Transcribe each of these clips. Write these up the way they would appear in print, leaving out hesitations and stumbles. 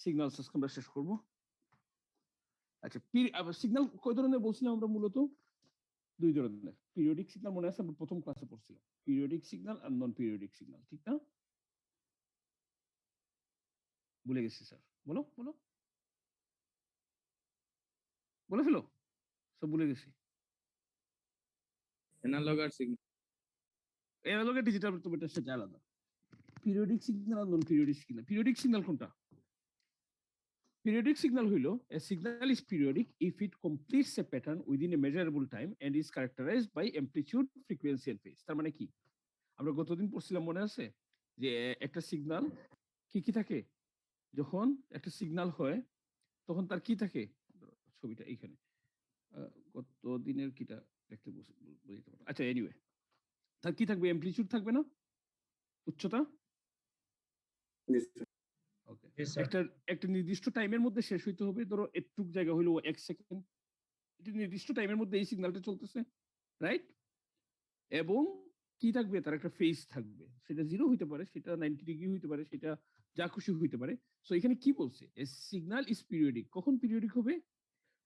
Signal আজকে আমরা শেষ করব। আচ্ছা, সিগন্যাল কয় ধরনের বলছিলাম আমরা? মূলত দুই ধরনের। পিরিয়ডিক সিগন্যাল মনে আছে, আমরা প্রথম ক্লাসে পড়ছিলাম। পিরিয়ডিক সিগন্যাল আর নন পিরিয়ডিক সিগন্যাল, ঠিক না? ভুলে গেছি স্যার, বলো বলো, বলে ফেলো, সব ভুলে গেছি। অ্যানালগ আর সিগন্যাল, অ্যানালগ আর ডিজিটাল তো এটা সেটা আলাদা। পিরিয়ডিক সিগন্যাল আর নন পিরিয়ডিক সিগন্যাল। পিরিয়ডিক সিগন্যাল কোনটা? Periodic signal হইলো a signal is periodic if it completes a pattern within a measurable time and is characterized by amplitude, frequency and phase। তার মানে কি? আমরা গতদিন পড়ছিলাম, মনে আছে যে একটা সিগন্যাল কি কি থাকে? যখন একটা সিগন্যাল হয় তখন তার কি থাকে? ছবিটা এইখানে, গত দিনের কিটা দেখতে বুঝতে পারবো। আচ্ছা, এনিওয়ে, তার কি থাকবে? অ্যামপ্লিটিউড থাকবে না, উচ্চতা। ওকে, একটা নির্দিষ্ট টাইমের মধ্যে শেষ হইতে হবে। ধরো একটুক জায়গা হইলো 1 সেকেন্ড, এটা নির্দিষ্ট টাইমের মধ্যে এই সিগন্যালটা চলতেছে, রাইট? এবং কি থাকবে? তার একটা ফেজ থাকবে, সেটা 0 হইতে পারে, সেটা 90 ডিগ্রি হইতে পারে, সেটা যা খুশি হইতে পারে। সো এখানে কি বলছে? এ সিগন্যাল ইজ পিরিয়ডিক। কখন পিরিয়ডিক হবে?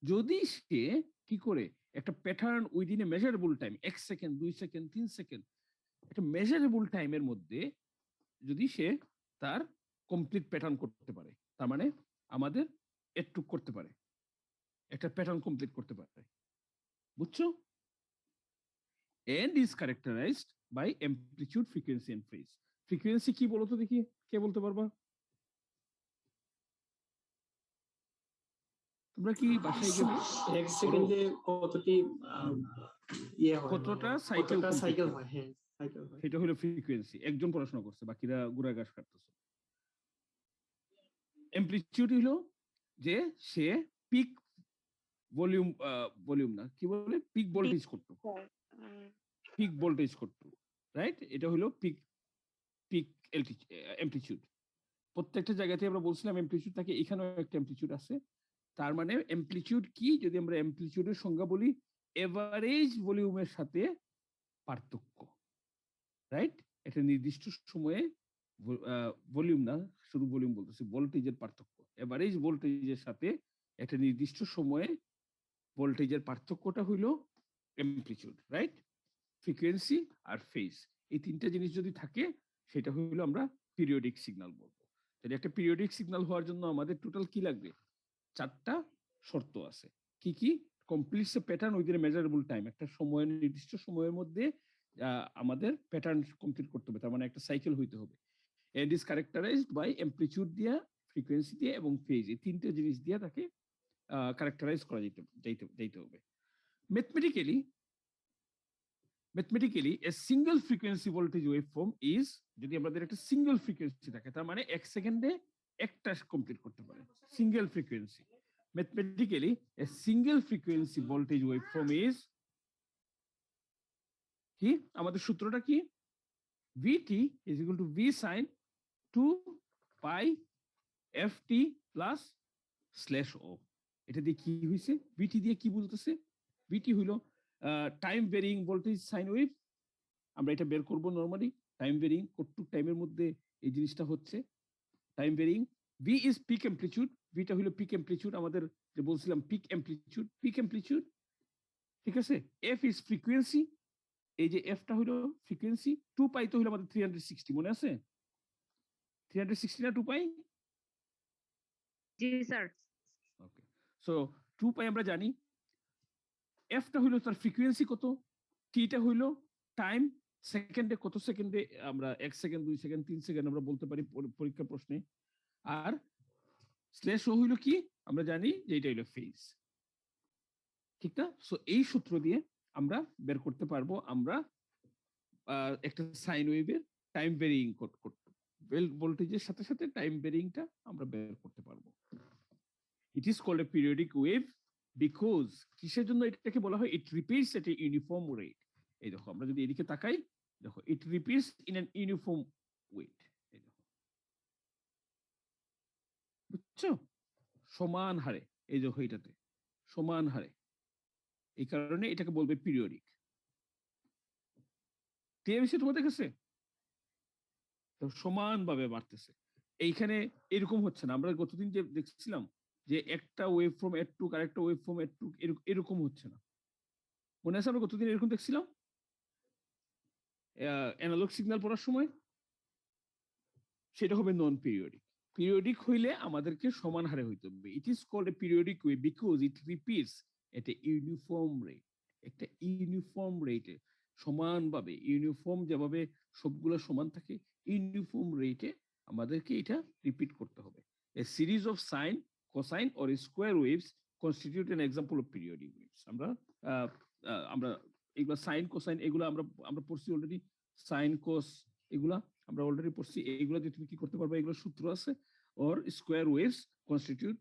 যদি সে কি করে একটা pattern within a measurable time, 1 second 2 second 3 second, একটা মেজারেবল টাইমের মধ্যে যদি সে তার কমপ্লিট প্যাটার্ন করতে পারে, তার মানে আমাদের একটু করতে পারে, একটা প্যাটার্ন কমপ্লিট করতে পারে, বুঝছো? And is characterized by amplitude, frequency and phase. Frequency কি বলতো দেখি, কে বলতে পারবা? তোমরা কি বাসায় গেলে এক সেকেন্ডে কতটি ইয়ে হয়, কতটা সাইকেল হয়? হ্যাঁ, সাইকেল হয়। এটা হলো ফ্রিকোয়েন্সি। একজন পড়াশোনা করছে, বাকিরা গুড়া ঘাস কাটতেছে। অ্যামপ্লিটিউড হলো যে সে পিক ভলিউম না, কি বলে, পিক ভোল্টেজ করতো, পিক ভোল্টেজ করতো, রাইট? এটা হলো পিক পিক অ্যামপ্লিটিউড। প্রত্যেকটা জায়গাতে আমরা বলছিলাম অ্যামপ্লিটিউড থাকে, এখানেও একটা অ্যামপ্লিটিউড আছে। তার মানে অ্যামপ্লিটিউড কি? যদি আমরা অ্যামপ্লিটিউডের সংজ্ঞা বলি, এভারেজ ভলিউমের সাথে পার্থক্য, রাইট? একটা নির্দিষ্ট সময়ে ভলিউম না, শুধু ভলিউম বলতেছি, ভোল্টেজের পার্থক্য। এভারেজ ভোল্টেজের সাথে একটা নির্দিষ্ট সময়ে ভোল্টেজের পার্থক্যটা হইল অ্যামপ্লিটিউড, রাইট? ফ্রিকোয়েন্সি আর ফেজ, এই তিনটা জিনিস যদি থাকে সেটা হইলো আমরা পিরিয়ডিক সিগন্যাল বলবো। তাহলে একটা পিরিয়ডিক সিগন্যাল হওয়ার জন্য আমাদের টোটাল কি লাগবে? 4টা শর্ত আছে। কি কি? Completes A pattern within a measurable time, একটা সময়, নির্দিষ্ট সময়ের মধ্যে আমাদের প্যাটার্ন কমপ্লিট করতে হবে, তার মানে একটা সাইকেল হইতে হবে। And is characterised by amplitude দিয়া, ফ্রিকোয়েন্সি দিয়ে এবং ফেজ, এই তিনটে জিনিস দিয়ে তাকে ক্যারেক্টারাইজ করা যাইতে হবে। Mathematically a single frequency voltage waveform is, যদি আমাদের একটা সিঙ্গেল ফ্রিকোয়েন্সি থাকে, তার মানে 1 সেকেন্ডে একটা কমপ্লিট করতে পারে, single frequency. Mathematically a single frequency voltage waveform is কি? আমাদের সূত্রটা কি? V t is equal to v sine 2 pi f t plus slash o. এটা দিয়ে কি হইছে? ভিটি দিয়ে কি বলতেছে? ভিটি হইলো টাইম ভেরিং ভোল্টেজ সাইন ওয়েভ। আমরা এটা বের করব নরমালি, টাইম ভেরিং, কতটুক টাইমের মধ্যে এই জিনিসটা হচ্ছে, time varying. V is peak amplitude, ভিটা হলো পিক অ্যামপ্লিটিউড, আমাদের যে বলছিলাম পিক অ্যামপ্লিটিউড, ঠিক আছে? এফ ইজ ফ্রিকোয়েন্সি, এই যে এফটা হলো ফ্রিকোয়েন্সি। 2 পাই তো হলো আমাদের 360, মনে আছে? 360 না 2 পাই? জি স্যার। ওকে, সো 2 পাই আমরা জানি। এফটা হইলো তার ফ্রিকোয়েন্সি কত, টিটা হইলো টাইম, সেকেন্ডে কত সেকেন্ডে, আমরা 1 সেকেন্ড 2 সেকেন্ড 3 সেকেন্ড আমরা বলতে পারি পরীক্ষা প্রশ্নে। আর স্ল্যাশ ও হইলো কি? আমরা জানি যে এটা হইলো ফেজ, ঠিক না? সো এই সূত্র দিয়ে আমরা বের করতে পারবো আমরা একটা সাইন ওয়েভের টাইম ভেরিং ভোল্টেজের সাথে সাথে টাইম ভেরিংটা আমরা বের করতে পারবো। It is called a periodic wave because, কিসের জন্য এটাকে বলা হয়? It repeats at a uniform rate. এই দেখো, আমরা যদি এদিকে তাকাই, দেখো, it repeats in an uniform rate. এই দেখো, বুঝছো? সমান হারে, এই দেখো এটাতে সমান হারে, এই কারণে এটাকে বলবে পিরিয়ডিক। ক্লিয়ার হয়েছে তোমাদের কাছে? সমানভাবে বাড়তেছে। এইখানে এরকম হচ্ছে না। আমরা গতদিন যে দেখছিলাম যে একটা ওয়েভ ফ্রম এর টু আরেকটা ওয়েভ ফ্রম এর টু এরকম হচ্ছে না। মনে আছে আমরা গতদিন এরকম দেখছিলাম অ্যানালগ সিগন্যাল পড়ার সময়? সেটা হবে নন পিরিয়ডিক। পিরিয়ডিক হইলে আমাদেরকে সমান হারে হইতে হবে। It is called a periodic wave because it repeats at a uniform rate. একটা ইউনিফর্ম রেটে সমানভাবে, ইউনিফর্ম যেভাবে সবগুলো সমান থাকে, ইউনিফর্ম রেটে আমাদেরকে এটা রিপিট করতে হবে। A series of sine, cosine or square waves constitute an example of periodic waves. আমরা এগুলো সাইন কোসাইন এগুলো আমরা পড়ছি অলরেডি। সাইন কোস এগুলা আমরা অলরেডি পড়ছি। এইগুলো দিয়ে তুমি কি করতে পারবে? এগুলো সূত্র আছে। Or square waves constitute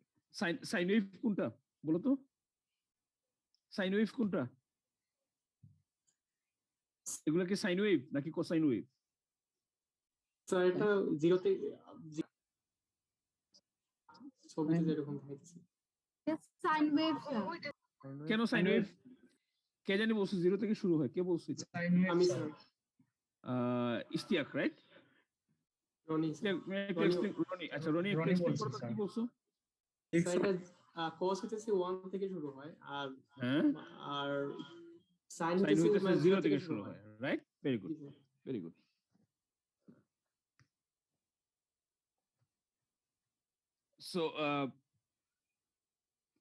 sine wave কোনটা বলো তো? সাইন ওয়েভ কোনটা? এগুলা কি সাইন ওয়েভ নাকি কোসাইন ওয়েভ? স্যার এটা জিরোতে ছবিতে যেরকম দেখাচ্ছে সাইন ওয়েভ কেন সাইন ওয়েভ? কে জানি বলছে জিরো থেকে শুরু হয়? কে বলছে এটা? আমি sir Istiaq, right? Rony sir Rony, আচ্ছা রনি একটু এক্সপ্লেইন করো তো কি বলছো? স্যার এটা cos হইতেছে 1 থেকে শুরু হয় আর হ্যাঁ, আর sin সাইন হইতেছে হইতেছে জিরো থেকে শুরু হয়, right? Very good, very good. So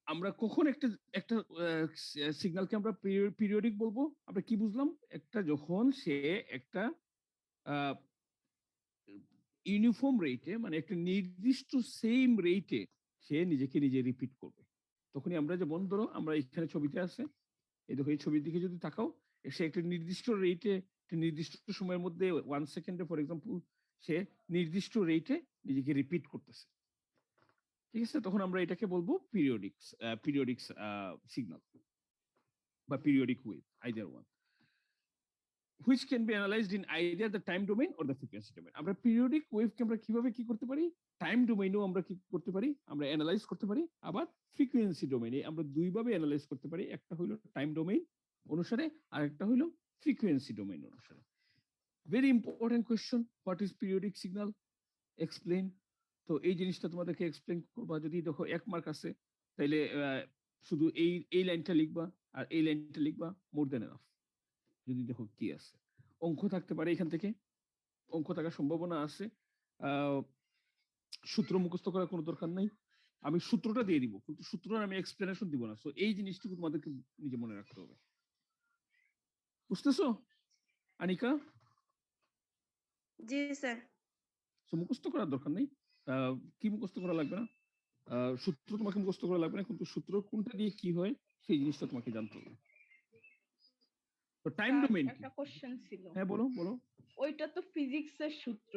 আমরা কখন একটা একটা সিগন্যালকে আমরা পিরিয়ডিক বলবো? আমরা কি বুঝলাম? একটা যখন সে একটা ইউনিফর্ম রেটে, মানে একটা নির্দিষ্ট সেম রেটে সে নিজেকে নিজে রিপিট করবে, তখনই আমরা, যেমন ধরো আমরা এখানে ছবিতে আছে, এই দেখো এই ছবির দিকে যদি তাকাও, সে একটা নির্দিষ্ট রেটে, একটা নির্দিষ্ট সময়ের মধ্যে 1 সেকেন্ডে ফর এক্সাম্পল সে নির্দিষ্ট রেটে নিজেকে রিপিট করতেছে, ঠিক আছে? তখন আমরা এটাকে বলবো পিরিয়ডিক সিগন্যাল বা periodic wave, either one, which can be analyzed in either the time domain or the frequency domain. আমরা পিরিয়ডিক ওয়েভকে আমরা কিভাবে কি করতে পারি? টাইম ডোমেইনেও আমরা কি করতে পারি? আমরা অ্যানালাইজ করতে পারি। আবার ফ্রিকোয়েন্সি ডোমেইনে আমরা দুইভাবে অ্যানালাইজ করতে পারি। একটা হলো টাইম ডোমেইন অনুসারে, আর একটা হলো ফ্রিকোয়েন্সি ডোমেইন অনুসারে। Very important question, what is periodic signal? Explain. তো এই জিনিসটা তোমাদেরকে এক্সপ্লেইন করবা। যদি দেখো 1 মার্ক আছে, তাইলে শুধু এই লাইনটা লিখবা আর এই লাইনটা লিখবা, মোর দেন এনাফ। যদি দেখো কি আছে, অঙ্ক থাকতে পারে, এখান থেকে অঙ্ক থাকার সম্ভাবনা আছে। সূত্র মুখস্থ করার কোনো দরকার নাই, আমি সূত্রটা দিয়ে দিব, কিন্তু সূত্রের আমি এক্সপ্লেনেশন দিব না। সো এই জিনিসটুকু তোমাদেরকে নিজে মনে রাখতে হবে। বুঝতেছো আনিকা? জি স্যার। সো মুখস্থ করার দরকার নেই। কি মুখস্থ করা লাগবে না? সূত্র তোমাকে মুখস্থ করা লাগবে না, কিন্তু সূত্র কোনটা দিয়ে কি হয় সেই জিনিসটা তোমাকে জানতে হবে। তো টাইম ডোমেইন একটা কোশ্চেন ছিল। হ্যাঁ বলো বলো। ওইটা তো ফিজিক্সের সূত্র,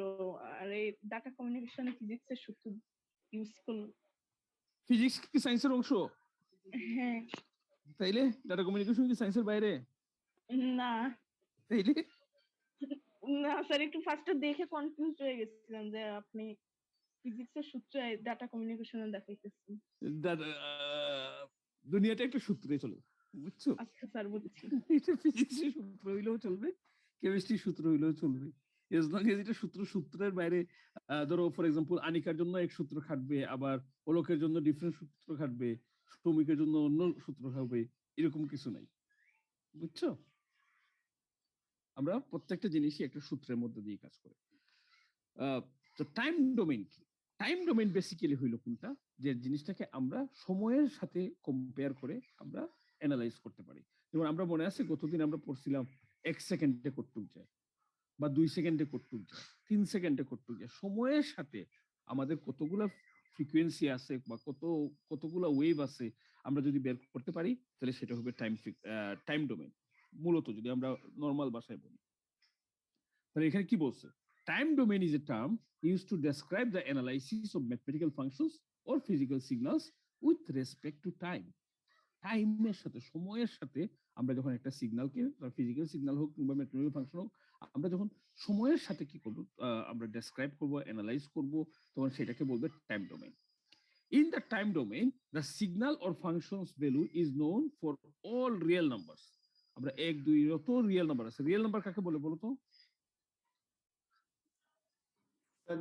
আর এই ডাটা কমিউনিকেশনে ফিজিক্সের সূত্র ইউজফুল। ফিজিক্স কি সায়েন্সের অংশ? হ্যাঁ। তাইলে ডাটা কমিউনিকেশন কি সায়েন্সের বাইরে? না তাইলে না স্যার, একটু ফার্স্টে দেখে কনফিউজ হয়ে গেছিলাম যে আপনি ফিজিক্সের সূত্রে ডাটা কমিউনিকেশনে দেখাইতেছেন। দুনিয়াটা একটা সূত্রে চলে, বুঝছো? আচ্ছা স্যার, বুঝছি। এটা ফিজিক্সের সূত্র হইলেও চলবে, কেমিস্ট্রি সূত্র হইলেও চলবে, এজ লং এজ এটা সূত্রের বাইরে। ধরো ফর এক্সাম্পল আনিকার জন্য এক সূত্র খাটবে, আবার ওলোকের জন্য ডিফারেন্ট সূত্র খাটবে, শ্রমিকের জন্য অন্য সূত্র হবে, এরকম কিছু নাই, বুঝছো? আমরা প্রত্যেকটা জিনিসই একটা সূত্রের মধ্যে দিয়ে কাজ করে। তো টাইম ডোমেইন কি? টাইম ডোমেইন বেসিক্যালি হইলো কোনটা, যে জিনিসটাকে আমরা সময়ের সাথে কম্পেয়ার করে আমরা অ্যানালাইজ করতে পারি। যেমন আমরা মনে আছে গতদিন আমরা পড়ছিলাম 1 সেকেন্ডে কতটুক যায়, বা 2 সেকেন্ডে কতটুক যায়, 3 সেকেন্ডে কতটুক যায়। সময়ের সাথে আমাদের কতগুলা ফ্রিকোয়েন্সি আছে বা কতগুলা ওয়েভ আছে, আমরা যদি বের করতে পারি তাহলে সেটা হবে টাইম ডোমেইন। মূলত যদি আমরা নর্মাল ভাষায় বলি, তাহলে এখানে কি বলছে? Time domain is a term used to describe the analysis of mathematical functions or physical signals with respect to time. টাইমের সাথে, সময়ের সাথে আমরা যখন একটা সিগন্যালকে, ফিজিক্যাল সিগন্যাল হোক কিংবা ম্যাথমেটিক্যাল ফাংশন হোক, আমরা যখন সময়ের সাথে কি করব, আমরা ডেসক্রাইব করব, অ্যানালাইজ করব, তখন সেটাকে বলবে time domain. In the time domain, the signal or function's value is known for all real numbers. আমরা 1 2 যত রিয়েল নাম্বার আছে, রিয়েল নাম্বার কাকে বলে বলো তো?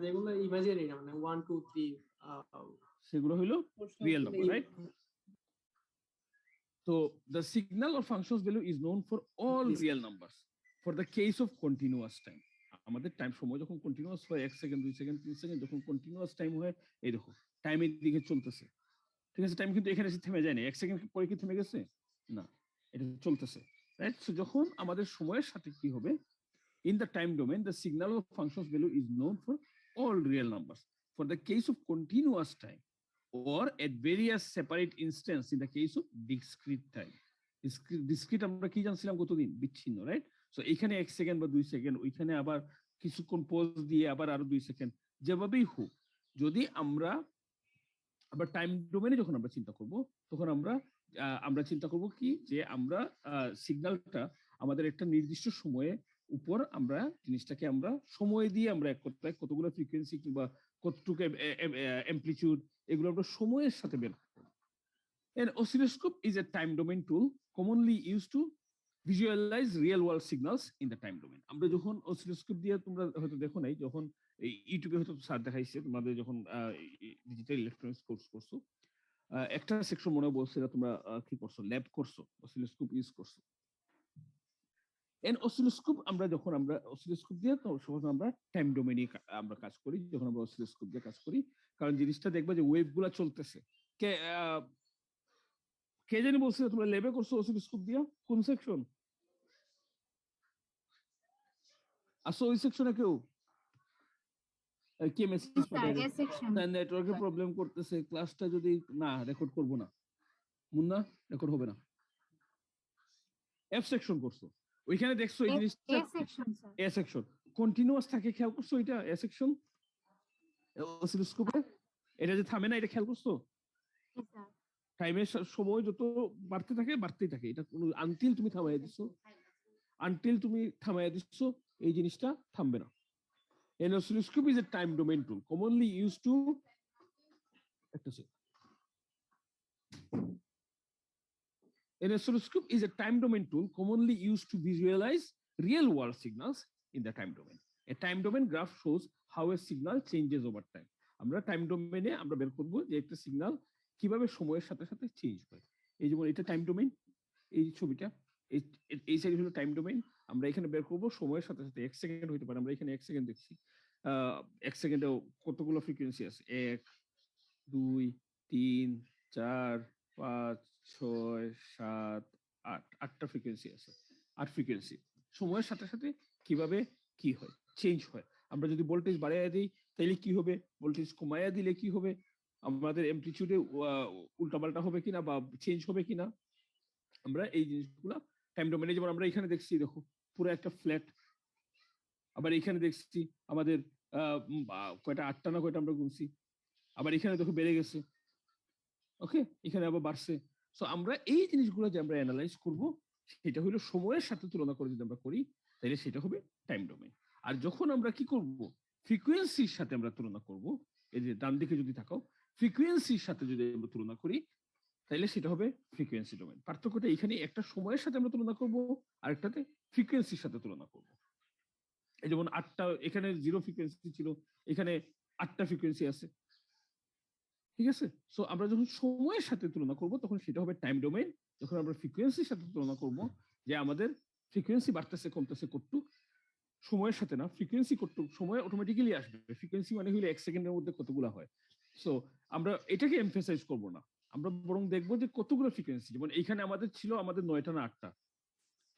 যেগুলো ইমাজিনারি না, মানে 1 2 3 সেগুলো হলো real number, right? So the signal or functions value is known for all Yes. real numbers for the case of continuous time. আমাদের টাইম সময় যখন কন্টিনিউয়াস হয় 1 সেকেন্ড 2 সেকেন্ড 3 সেকেন্ড, যখন কন্টিনিউয়াস টাইম হয় এই দেখো টাইমের দিকে চলতেছে, ঠিক আছে? টাইম কিন্তু এখানে এসে থেমে যায় না, 1 সেকেন্ড পরে কি থেমে গেছে? না, এটা চলতেছে, রাইট? সো যখন আমাদের সময়ের সাথে কি হবে, in the time domain the signal or functions value is known for all real numbers for the case of continuous time or at various separate instance in the case of discrete time. Discrete আমরা কি জানছিলাম কতদিন? বিচ্ছিন্ন, right? So এখানে 1 second বা 2 second, ওইখানে আবার কিছুক্ষণ পজ দিয়ে আবার আরো 2 সেকেন্ড, যেভাবেই হোক, যদি আমরা আবার টাইম ডোমেনে যখন আমরা চিন্তা করব, তখন আমরা চিন্তা করব কি, যে আমরা সিগন্যালটা আমাদের একটা নির্দিষ্ট সময়ে উপর আমরা জিনিসটাকে আমরা সময় দিয়ে আমরা এক কথায় কতগুলো ফ্রিকোয়েন্সি কিংবা কতটুকু অ্যামপ্লিটিউড, এগুলো আমরা সময়ের সাথে বের করব। An oscilloscope is a time domain tool commonly used to visualize real world signals in the time domain. আমরা যখন অসিলোস্কোপ দিয়ে, তোমরা হয়তো দেখো নাই, যখন ইউটিউবে হয়তো স্যার দেখাইছে তোমাদের, যখন ডিজিটাল ইলেকট্রনিক্স কোর্স করছো, একটা সেকশন মনে বলছে তোমরা কি করছো, ল্যাব করছো, অসিলোস্কোপ ইউজ করছো। এন অসিলোস্কোপ আমরা যখন আমরা অসিলোস্কোপ দিয়ে তখন আমরা টাইম ডোমেইনে আমরা কাজ করি, যখন আমরা অসিলোস্কোপ দিয়ে কাজ করি, কারণ জিনিসটা দেখবা যে ওয়েভ গুলা চলতেছে। কে জানি বলছে তোমরা ল্যাবে করছো অসিলোস্কোপ দিয়ে, কোন সেকশন? আসো ওই সেকশনে কেউ? কে মেসেজ পাঠাবে? তার নেটওয়ার্কে প্রবলেম করতেছে, ক্লাসটা যদি না রেকর্ড করব না, মুন্না রেকর্ড হবে না। এফ সেকশন করছো, ওইখানে দেখছো এই জিনিসটা এ সেকশন কন্টিনিউয়াস থাকে, খেয়াল করছো? এটা এ সেকশন অসিলোস্কোপে, এটা যে থামে না, এটা খেয়াল করছো? টাইমের সময় যত বাড়তে থাকে বাড়তেই থাকে, এটা কোনো আনটিল তুমি থামাইয়া দিচ্ছ, এই জিনিসটা থামবে না। An oscilloscope is a time domain tool commonly used to An oscilloscope is a time domain tool commonly used to visualize real world signals in the time domain. A time domain graph shows how a signal changes over time. আমরা time ডোমেইনে আমরা বের করব যে একটা signal কিভাবে সময়ের সাথে সাথে চেঞ্জ হয়। এই যেমন এটা টাইম ডোমেইন, এই ছবিটা, এই সাইড হলো টাইম ডোমেইন। আমরা এখানে বের করব সময়ের সাথে সাথে 1 সেকেন্ড হইতে পারে, আমরা এখানে 1 সেকেন্ড দেখছি, 1 সেকেন্ডেও কতগুলো ফ্রিকোয়েন্সি আছে, 1 2 3 4 5 6 7 8, 8টা ফ্রিকোয়েন্সি আছে, 8 ফ্রিকোয়েন্সি। সময়ের সাথে সাথে কিভাবে কি হয়, চেঞ্জ হয়। আমরা যদি ভোল্টেজ বাড়াইয়া দিই তাহলে কি হবে, ভোল্টেজ কমাইয়া দিলে কি হবে, আমাদের অ্যামপ্লিটিউডে উল্টাপাল্টা হবে কিনা বা চেঞ্জ হবে কিনা, আমরা এই জিনিসগুলো টাইম ডোমেনে, যেমন আমরা এখানে দেখছি দেখো পুরো একটা ফ্ল্যাট, আবার এখানে দেখছি আমাদের কয়টা 8টা না কয়টা আমরা গুনছি, আবার এখানে দেখো বেড়ে গেছে, ওকে, এখানে আবার বাড়ছে। সো আমরা এই জিনিসগুলো যে আমরা অ্যানালাইজ করব, সেটা হলো সময়ের সাথে তুলনা করে যদি আমরা করি তাহলে সেটা হবে টাইম ডোমেন। আর যখন আমরা কি করব, ফ্রিকোয়েন্সির সাথে আমরা তুলনা করব, এই যে ডান দিকে যদি তাকাও, ফ্রিকোয়েন্সির সাথে যদি আমরা তুলনা করি তাহলে সেটা হবে ফ্রিকোয়েন্সি ডোমেন। পার্থক্যটা এখানে, একটা সময়ের সাথে আমরা তুলনা করব, আরেকটাতে ফ্রিকোয়েন্সির সাথে তুলনা করব। এই যেমন 8টা, এখানে 0 ফ্রিকোয়েন্সি ছিল, এখানে 8টা ফ্রিকোয়েন্সি আছে, ঠিক আছে? সো আমরা যখন সময়ের সাথে তুলনা করব তখন সেটা হবে টাইম ডোমেইন। যখন আমরা ফ্রিকোয়েন্সির সাথে তুলনা করব, যে আমাদের ফ্রিকোয়েন্সি বাড়তেছে কমতেছে কতটুক, সময়ের সাথে না, ফ্রিকোয়েন্সি কতটুক, সময় অটোমেটিক্যালি আসবে। ফ্রিকোয়েন্সি মানে হলো 1 সেকেন্ডের মধ্যে কতগুলো হয়। সো আমরা এটাকে এমফাসাইজ করব না, আমরা বরং দেখবো যে কতগুলো ফ্রিকোয়েন্সি। যেমন এইখানে আমাদের ছিল 9টা না 8টা,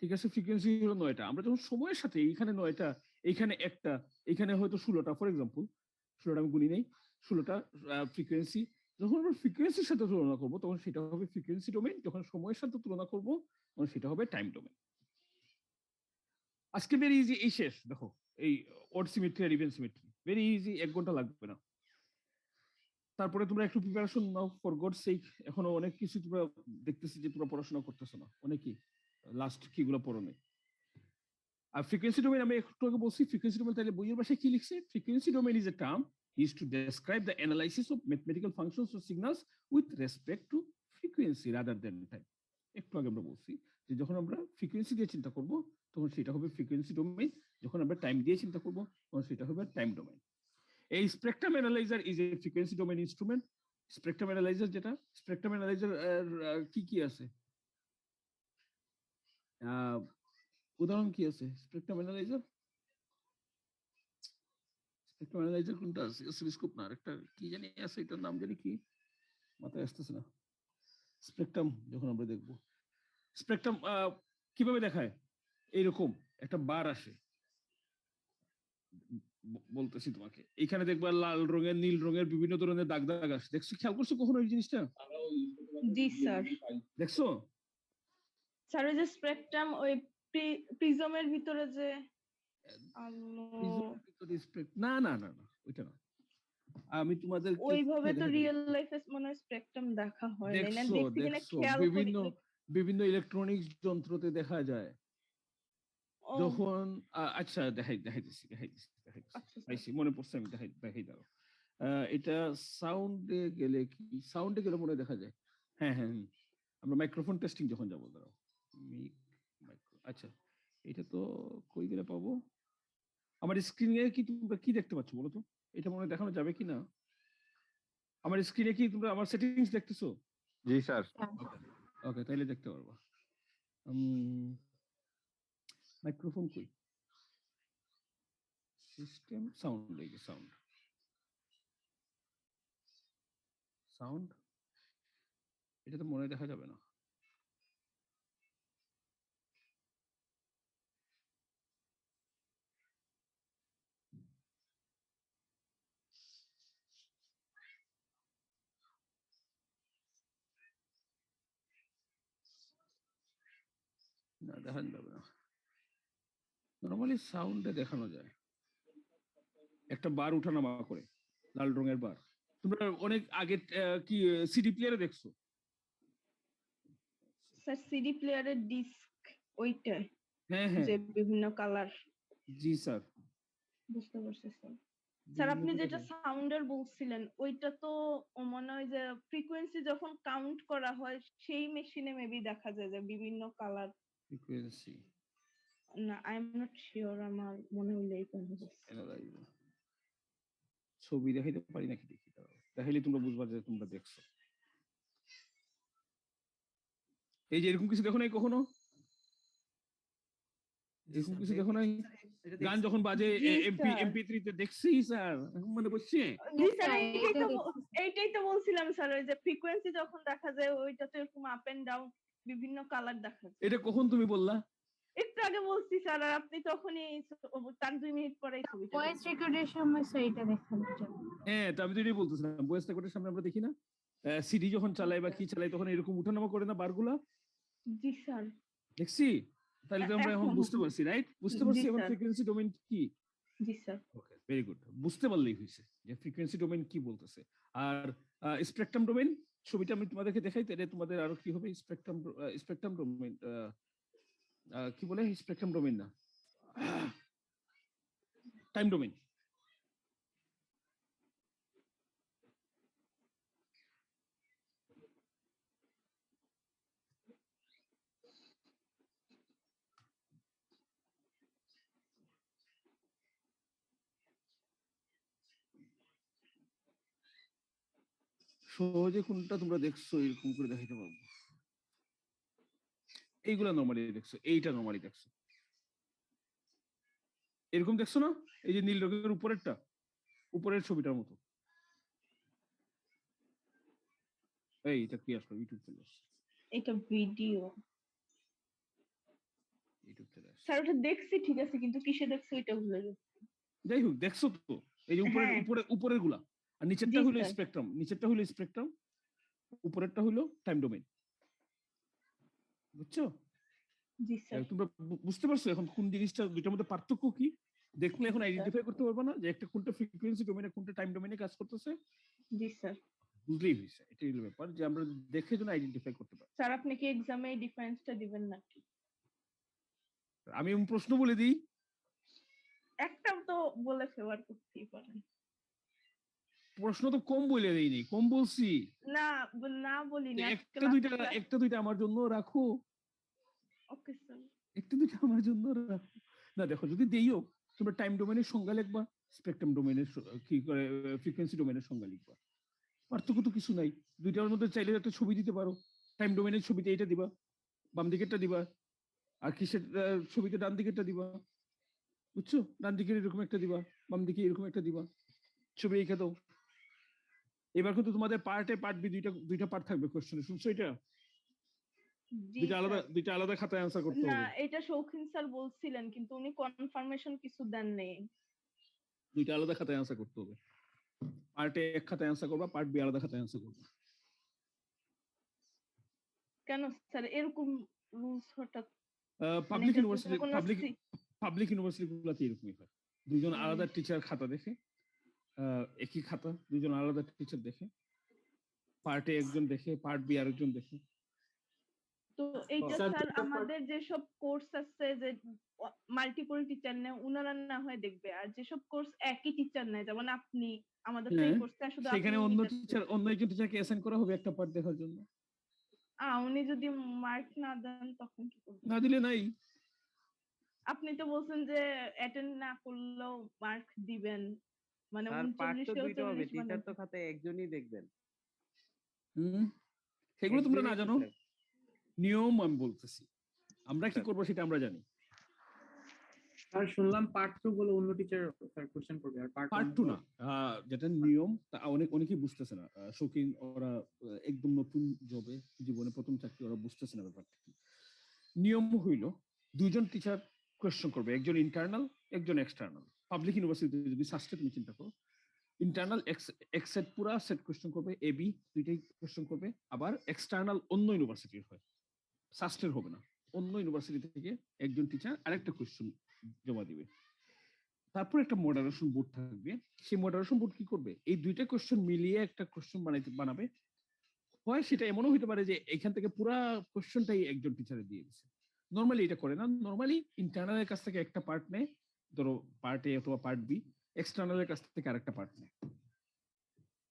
ঠিক আছে, ফ্রিকোয়েন্সি হলো 9টা। আমরা যখন সময়ের সাথে এইখানে 9টা, এইখানে একটা, এইখানে হয়তো 16টা, ফর এক্সাম্পল 16টা আমি গুনি নেই, 16টা ফ্রিকোয়েন্সি, যখন আমরা ফ্রিকোয়েন্সির সাথে তুলনা করব তখন সেটা হবে ফ্রিকোয়েন্সি ডোমেইন, যখন সময়ের সাথে তুলনা করব তখন সেটা হবে টাইম ডোমেইন। আজকে ভেরি ইজি, এই শেষ। দেখো এই অড সিমেট্রি আর ইভেন সিমেট্রি ভেরি ইজি, 1 ঘন্টা লাগবে না। তারপরে তোমরা একটু preparation now, for God sake. এখনো অনেক কিছু তোমরা দেখতেছি যে তোমরা পড়াশোনা করতেছো না, অনেকেই লাস্ট কিগুলো পড়ো নাই। আর ফ্রিকোয়েন্সি ডোমেইন আমি একটু আগে বলছি, ফ্রিকোয়েন্সি ডোমেইন তাহলে বইয়ের ভাষায় কি লিখছে, frequency domain is a term used to describe the analysis of mathematical functions or signals with respect to frequency rather than time. একটু আগে আমরা বলছি যে যখন আমরা ফ্রিকোয়েন্সি দিয়ে চিন্তা করব তখন সেটা হবে ফ্রিকোয়েন্সি ডোমেইন, যখন আমরা টাইম দিয়ে চিন্তা করব তখন সেটা হবে টাইম ডোমেইন। এই spectrum analyser is a frequency domain instrument. Spectrum analyser যেটা, স্পেকট্রাম অ্যানালাইজার কি কি আছে? উদাহরণ কি আছে স্পেকট্রাম অ্যানালাইজার? স্পেকট্রাম অ্যানালাইজার কোনটা আছে? অসিলোস্কোপ না, আরেকটা কি জানি আছে, এটার নাম জানি কি, মাথায় আসতেছে না। স্পেকট্রাম যখন আমরা দেখব, স্পেকট্রাম কিভাবে দেখায়? এইরকম একটা বার আসে, বলতেছি তোমাকে, এখানে দেখবা লাল রঙের, নীল রঙের বিভিন্ন ধরনের দাগ দাগ আসে। দেখছো, খেয়াল করছো কখনো এই জিনিসটা? জি স্যার। দেখছো? স্যার ওই যে স্পেকট্রাম ওই প্রিজমের ভিতরে যে আলো, প্রিজমের ভিতরে না না না না, ওইটা না। আমি তোমাদের ওইভাবে তো রিয়েল লাইফে মনে হয় স্পেকট্রাম দেখা হয় না, দেখছো দেখছি কিনা দেখছো খেয়াল বিভিন্ন করি। বিভিন্ন ইলেকট্রনিক্স যন্ত্রতে দেখা যায় ও, যখন আচ্ছা দেখাইতেছি আচ্ছা স্যার। পাইছি, মনে পড়ছে, আমি দেখাই দাও। এটা সাউন্ডে গেলে কি, সাউন্ডে গেলে মনে হয় দেখা যায়। হ্যাঁ হ্যাঁ হুম। আমরা মাইক্রোফোন টেস্টিং যখন যাবো, দাঁড়াও, আচ্ছা এটা তো কই গেলে পাবো? আমার স্ক্রিনে কি তোমরা কি দেখতে পাচ্ছ বলো তো? এটা মনে হয় দেখানো যাবে কি না? আমার স্ক্রিনে কি তোমরা আমার সেটিংস দেখতেছো? জি স্যার। ওকে, তাইলে দেখতে পারবা। মাইক্রোফোন কই? সিস্টেম সাউন্ড, এই যে সাউন্ড, সাউন্ড এটা তো মনে হয় দেখা যাবে না। না, দেখানো যাবে না। নরমালি সাউন্ডে দেখানো যায়, একটা বার উঠানামা করে, লাল রঙের বার। তোমরা অনেক আগে কি সিডি প্লেয়ারে দেখছো? স্যার সিডি প্লেয়ারের ডিস্ক ওইটাই, হ্যাঁ হ্যাঁ, যে বিভিন্ন কালার। জি স্যার। বুঝতে পারছি স্যার। স্যার আপনি যেটা সাউন্ডের বলছিলেন ওইটা তো মনে হয় যে ফ্রিকোয়েন্সি যখন কাউন্ট করা হয় সেই মেশিনে মেবি দেখা যায় যে বিভিন্ন কালার। ফ্রিকোয়েন্সি না, আই এম নট শিওর, আমার মনে হইলে এই কথা বলছি। ছবি দেখাইতে পারি নাকি, দেখি দাঁড়াও। দেখাইলে তোমরা বুঝবা যে তোমরা দেখছো। এই যে এরকম কিছু দেখো নাই কখনো? এরকম কিছু দেখো নাই? গান যখন বাজে জি এমপি স্যার। এমপি3 তে দেখছি স্যার, এখন মনে পড়ছে। জি স্যার, এইটাই তো বলছিলাম স্যার, ওই যে ফ্রিকোয়েন্সি যখন দেখা যায় ওইটা তো এরকম আপ এন্ড ডাউন বিভিন্ন কালার দেখা যায়। এটা কখন তুমি বললা? একটু আগে বলছি স্যার, আর আপনি তখনই তার 2 মিনিট পরে এই ছবিটা ভয়েস রেকর্ডের সময় সেইটা দেখানোর জন্য। হ্যাঁ, তো আমি তো এটাই বলতেছিলাম, ভয়েস রেকর্ডের সামনে আমরা দেখি না, সিডি যখন চালাই বা কি চালাই তখন এরকম উঠানামা করে না বারগুলা? জি স্যার। দেখছি, তাহলে তো আমরা এখন এখন বুঝতে পারছি, রাইট? বুঝতে জি পারছি এখন স্যার। ফ্রিকোয়েন্সি ডোমেইন কি। জি স্যার। ওকে, ভেরি গুড, বুঝতে পারলেই হয়েছে যে ফ্রিকোয়েন্সি ডোমেইন কি বলতেছে। আর স্পেকট্রাম ডোমেইন ছবিটা আমি তোমাদেরকে দেখাই, তাহলে তোমাদের আরো কি হবে। স্পেকট্রাম ডোমেইন কি বলে? স্পেকট্রাম ডোমেইন না, টাইম ডোমেইন। সহজে কোনটা তোমরা দেখছো এরকম করে দেখাইতে পারবো? এইগুলা নরমালি দেখছো, এইটা নরমালি দেখছো, এরকম দেখছো না? এই যে নীল রঙের উপরেরটা, উপরের ছবিটার মতো। এইটা কি আসলো? ইউটিউব চলে আসছে, এটা ভিডিও ইউটিউব চলে আসছে। স্যার, ওটা দেখছি ঠিক আছে, কিন্তু কিসে দেখছি ওইটা ভুলে গেছি। যাই হোক, দেখছো তো? এই যে উপরের হ্যাঁ। উপরের গুলা, আর নিচেরটা জি হলো স্যার। স্পেকট্রাম, নিচেরটা হলো স্পেকট্রাম, উপরেরটা হলো টাইম ডোমেইন। বুঝছো? জি স্যার। তোমরা বুঝতে পারছো এখন কোন জিনিসটা, দুইটার মধ্যে পার্থক্য কি? দেখলে এখন আইডেন্টিফাই করতে পারবে না যে একটা কোনটা ফ্রিকোয়েন্সি ডোমেইনে কোনটা টাইম ডোমেইনে কাজ করতেছে? জি স্যার। বুঝলেই হয়েছে, এটাই হলো ব্যাপার, যে আমরা দেখে যেন আইডেন্টিফাই করতে পারি। স্যার আপনি কি এক্সামে এই ডিফারেন্সটা দিবেন নাকি? আমি প্রশ্ন বলে দিই, একটা তো বলে ফেভার করতেই পারেন। প্রশ্ন তো কম বলে দেইনি, কম বলছি। না, না বলি না। একটা দুইটা আমার জন্য রাখো, ওকে স্যার। একটা দুইটা আমার জন্য রাখো। না দেখো, যদি দেইও তোমরা টাইম ডোমেইনের সংজ্ঞা লিখবা, স্পেকট্রাম ডোমেনের কি করে ফ্রিকোয়েন্সি ডোমেনের সংজ্ঞা লিখবা। পার্থক্য তো কিছু নাই, দুইটার মধ্যে চাইলে একটা ছবি দিতে পারো, টাইম ডোমেনের ছবিতে এটা দিবা, বাম দিকেরটা দিবা, আর কিসের ছবিতে ডান দিকেরটা দিবা, বুঝছো? ডান দিকের এরকম একটা দিবা, বাম দিকে এরকম একটা দিবা, ছবি এঁকে দাও। এবার কিন্তু তোমাদের পার্ট বি দুইটা পার্ট থাকবে কোশ্চেনে, শুনছো? এটা জি দুইটা আলাদা খাতায় অ্যান্সার করতে না, হবে। এটা শৌখিন স্যার বলছিলেন কিন্তু উনি কনফার্মেশন কিছু দেন নেই। দুইটা আলাদা খাতায় অ্যান্সার করতে হবে। পার্ট এ এক খাতায় অ্যান্সার করবা, পার্ট বি আলাদা খাতায় অ্যান্সার করবা। কেন স্যার এরকম রুলস হঠাৎ? পাবলিক এটা তো ইউনিভার্সিটি কোনো পাবলিক ইউনিভার্সিটি গুলাতে এরকমই হয়। দুইজন আলাদা টিচার খাতা দেখে, একই খাতা দুইজন আলাদা টিচার দেখে, পার্ট এ একজন দেখে, পার্ট বি আরেকজন দেখে। তো এইটা স্যার, স্যার দুটো আমাদের যেসব কোর্স আছে যে মাল্টিপল টিচার নেয় উনারা না হয় দেখবে, আর যেসব কোর্স একই টিচার নেয় যেমন আপনি আমাদের তো এই হ্যাঁ, কোর্সটা শুধু সেখানে আপনি অন্য একজন টিচারকে অ্যাসাইন করা হবে একটা পার্ট দেখার জন্য। উনি যদি মার্ক না দেন তখন কি করবেন? না দিলে নাই। আপনি তো বলছেন যে অ্যাটেন্ড না করলেও মার্ক দিবেন, মানে আর পার্ট তো 39 দুইটা হবে, 40 মানে টিচার তো খাতায় একজনই দেখবেন। সেগুলো তোমরা না একজনই জানো, teacher। নিয়ম আমি বলতেছি। আমরা কি করবো সেটা আমরা জানি। আর শুনলাম পার্ট 2 বলে অন্য টিচার স্যার কোশ্চেন করবে, আর পার্ট 2 না, যেটা নিয়ম তা অনেকেই বুঝতেছে না। শৌখিন ওরা একদম নতুন জবে, জীবনে প্রথম চাকরি, ওরা বুঝতেছে না ব্যাপারটা কি। নিয়ম হইল দুইজন টিচার কোয়েশ্চন করবে, একজন ইন্টারনাল একজন এক্সটার্নাল। পাবলিক ইউনিভার্সিটি যদি সাস্টে তুমি চিন্তা করো, ইন্টারনাল এক সেট পুরা সেট কোয়েশ্চন করবে, এ বি দুইটাই কোয়েশ্চন করবে। আবার এক্সটার্নাল অন্য ইউনিভার্সিটির হয়, সাস্টের হবে না, অন্য ইউনিভার্সিটি থেকে একজন টিচার আরেকটা কোয়েশ্চন জমা দিবে। তারপর একটা মডারেশন বোর্ড থাকবে, সেই মডারেশন বোর্ড কি করবে, এই দুইটা কোয়েশ্চন মিলিয়ে একটা কোয়েশ্চন বানাবে। হয় সেটা এমনও হতে পারে যে এখান থেকে পুরা কোয়েশ্চনটাই একজন টিচারে দিয়ে দিচ্ছে। নর্মালি এটা করে না, নর্মালি ইন্টারনালের কাছ থেকে একটা পার্ট নেয়, ধরো পার্ট এ অথবা পার্ট বি, এক্সটার্নালের কাছ থেকে আরেকটা পার্ট নেয়,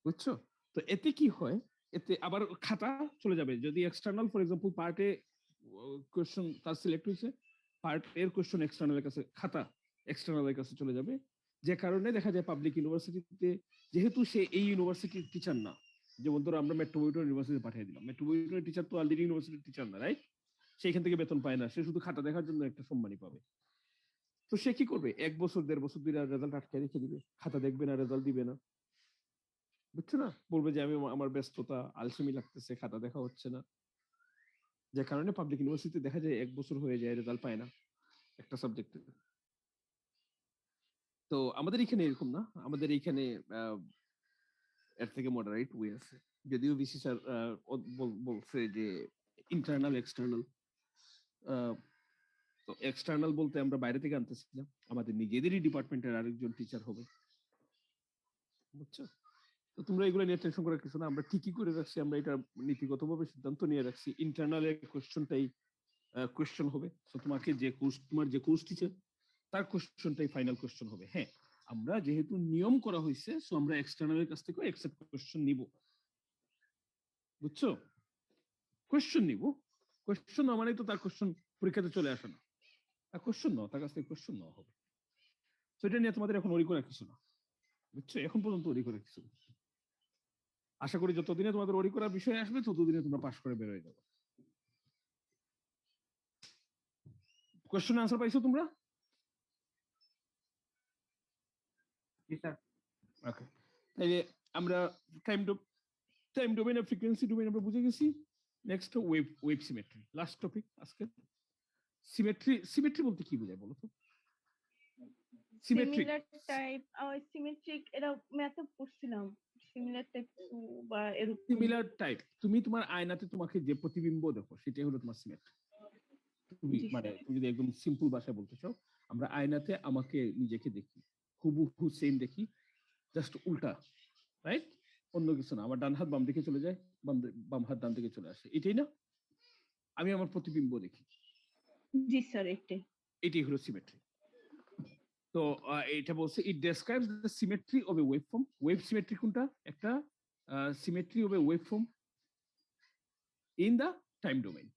বুঝছো? তো এতে কি হয়, এতে আবার খাতা চলে যাবে। যদি external for example part a question তার সিলেক্ট হয়েছে, পার্ট এর কোয়েশ্চন এক্সটার্নালের কাছে, খাতা এক্সটার্নালের কাছে চলে যাবে। যে কারণে দেখা যায় পাবলিক ইউনিভার্সিটিতে, যেহেতু সে এই ইউনিভার্সিটির টিচার না, যেমন ধরো আমরা মেট্রোপলিটন ইউনিভার্সিটি পাঠিয়ে দিলাম, মেট্রোপলিটনের টিচার তো অলরেডি ইউনিভার্সিটির টিচার না, রাইট? সেখান থেকে বেতন পায় না, সে শুধু খাতা দেখার জন্য একটা সম্মানই পাবে। তো সে কি করবে, 1 বছর 1.5 বছর ধরে রেজাল্ট আটকে রেখে দিবে, খাতা দেখবে না, রেজাল্ট দিবে না, বুঝছো না? বলবে যে আমার ব্যস্ততা, আলসেমি লাগতেছে, খাতা দেখা হচ্ছে না। যে কারণে পাবলিক ইউনিভার্সিটি দেখা যায় 1 বছর হয়ে যায়, রেজাল্ট পায় না একটা সাবজেক্টে। তো আমাদের এখানে এরকম না, আমাদের এখানে এর থেকে মডারেট ওয়ে আছে। যদিও বিসি স্যার বলছে যে ইন্টারনাল এক্সটার্নাল, তো এক্সটার্নাল বলতে আমরা বাইরে থেকে আনতেছিলাম, আমাদের নিজেদেরই ডিপার্টমেন্টের আরেকজন টিচার হবে, বুঝছো? তো তোমরা এগুলো নিয়ে টেনশন করার কিছু না, আমরা ঠিকই করে রাখছি, আমরা এটা নীতিগতভাবে সিদ্ধান্ত নিয়ে রাখছি, ইন্টারনালের কোশ্চেনটাই কোশ্চেন হবে। তো তোমার যে কোর্স টিচার তার কোশ্চেনটাই ফাইনাল কোশ্চেন হবে। হ্যাঁ, আমরা যেহেতু নিয়ম করা হয়েছে, সো আমরা এক্সটার্নালের কাছ থেকে এক্সেপ্ট কোশ্চেন নিব, বুঝছো? কোশ্চেন নিব, কোশ্চেন না মানে তো তার কোশ্চেন পরীক্ষাতে চলে আসে না, তার কোশ্চেন নাও, তার কাছ থেকে কোশ্চেন নেওয়া হবে। তো এটা নিয়ে তোমাদের এখন ওরি করার কিছু না, বুঝছো? এখন পর্যন্ত ওরি করার কিছু না। আশা করি যতদিনে তোমাদের ওরি করার বিষয় আসবে ততদিনে তোমরা পাস করে বের হয়ে যাবে। কোশ্চেন আনসার পাইছো তোমরা? জি স্যার। ওকে, তাইলে আমরা টাইম ডোমেন আর ফ্রিকোয়েন্সি ডোমেন আমরা বুঝে গেছি। Next wave symmetry, last topic আজকে। সিমেট্রি বলতে কি বোঝায় বলো তো? সিমেট্রিক, সিমিলার টাইপ, সিমেট্রিক, এটা ম্যাথে পড়ছিলাম, সিমিলার টাইপ বা এরকম। সিমিলার টাইপ, তুমি তোমার আয়নাতে তোমাকে যে প্রতিবিম্ব দেখো সেটাই হলো তোমার সিমেট্রি। তুমি তুমি যদি একদম সিম্পল ভাষায় বলতে চাও, আমরা আয়নাতে আমাকে নিজেকে দেখি, হুবহু সেম দেখি, জাস্ট উল্টা, রাইট? অন্য কিছু না। আমার ডান হাত বাম দিকে চলে যায়, বাম হাত ডান দিকে চলে আসে, এটাই না? আমি আমার প্রতিবিম্ব দেখি, জি স্যার, এটাই হলো সিমেট্রি। তো এটা বলছে it describes the symmetry of a wave form. Wave symmetry কোনটা? একটা symmetry of a wave form in the time domain.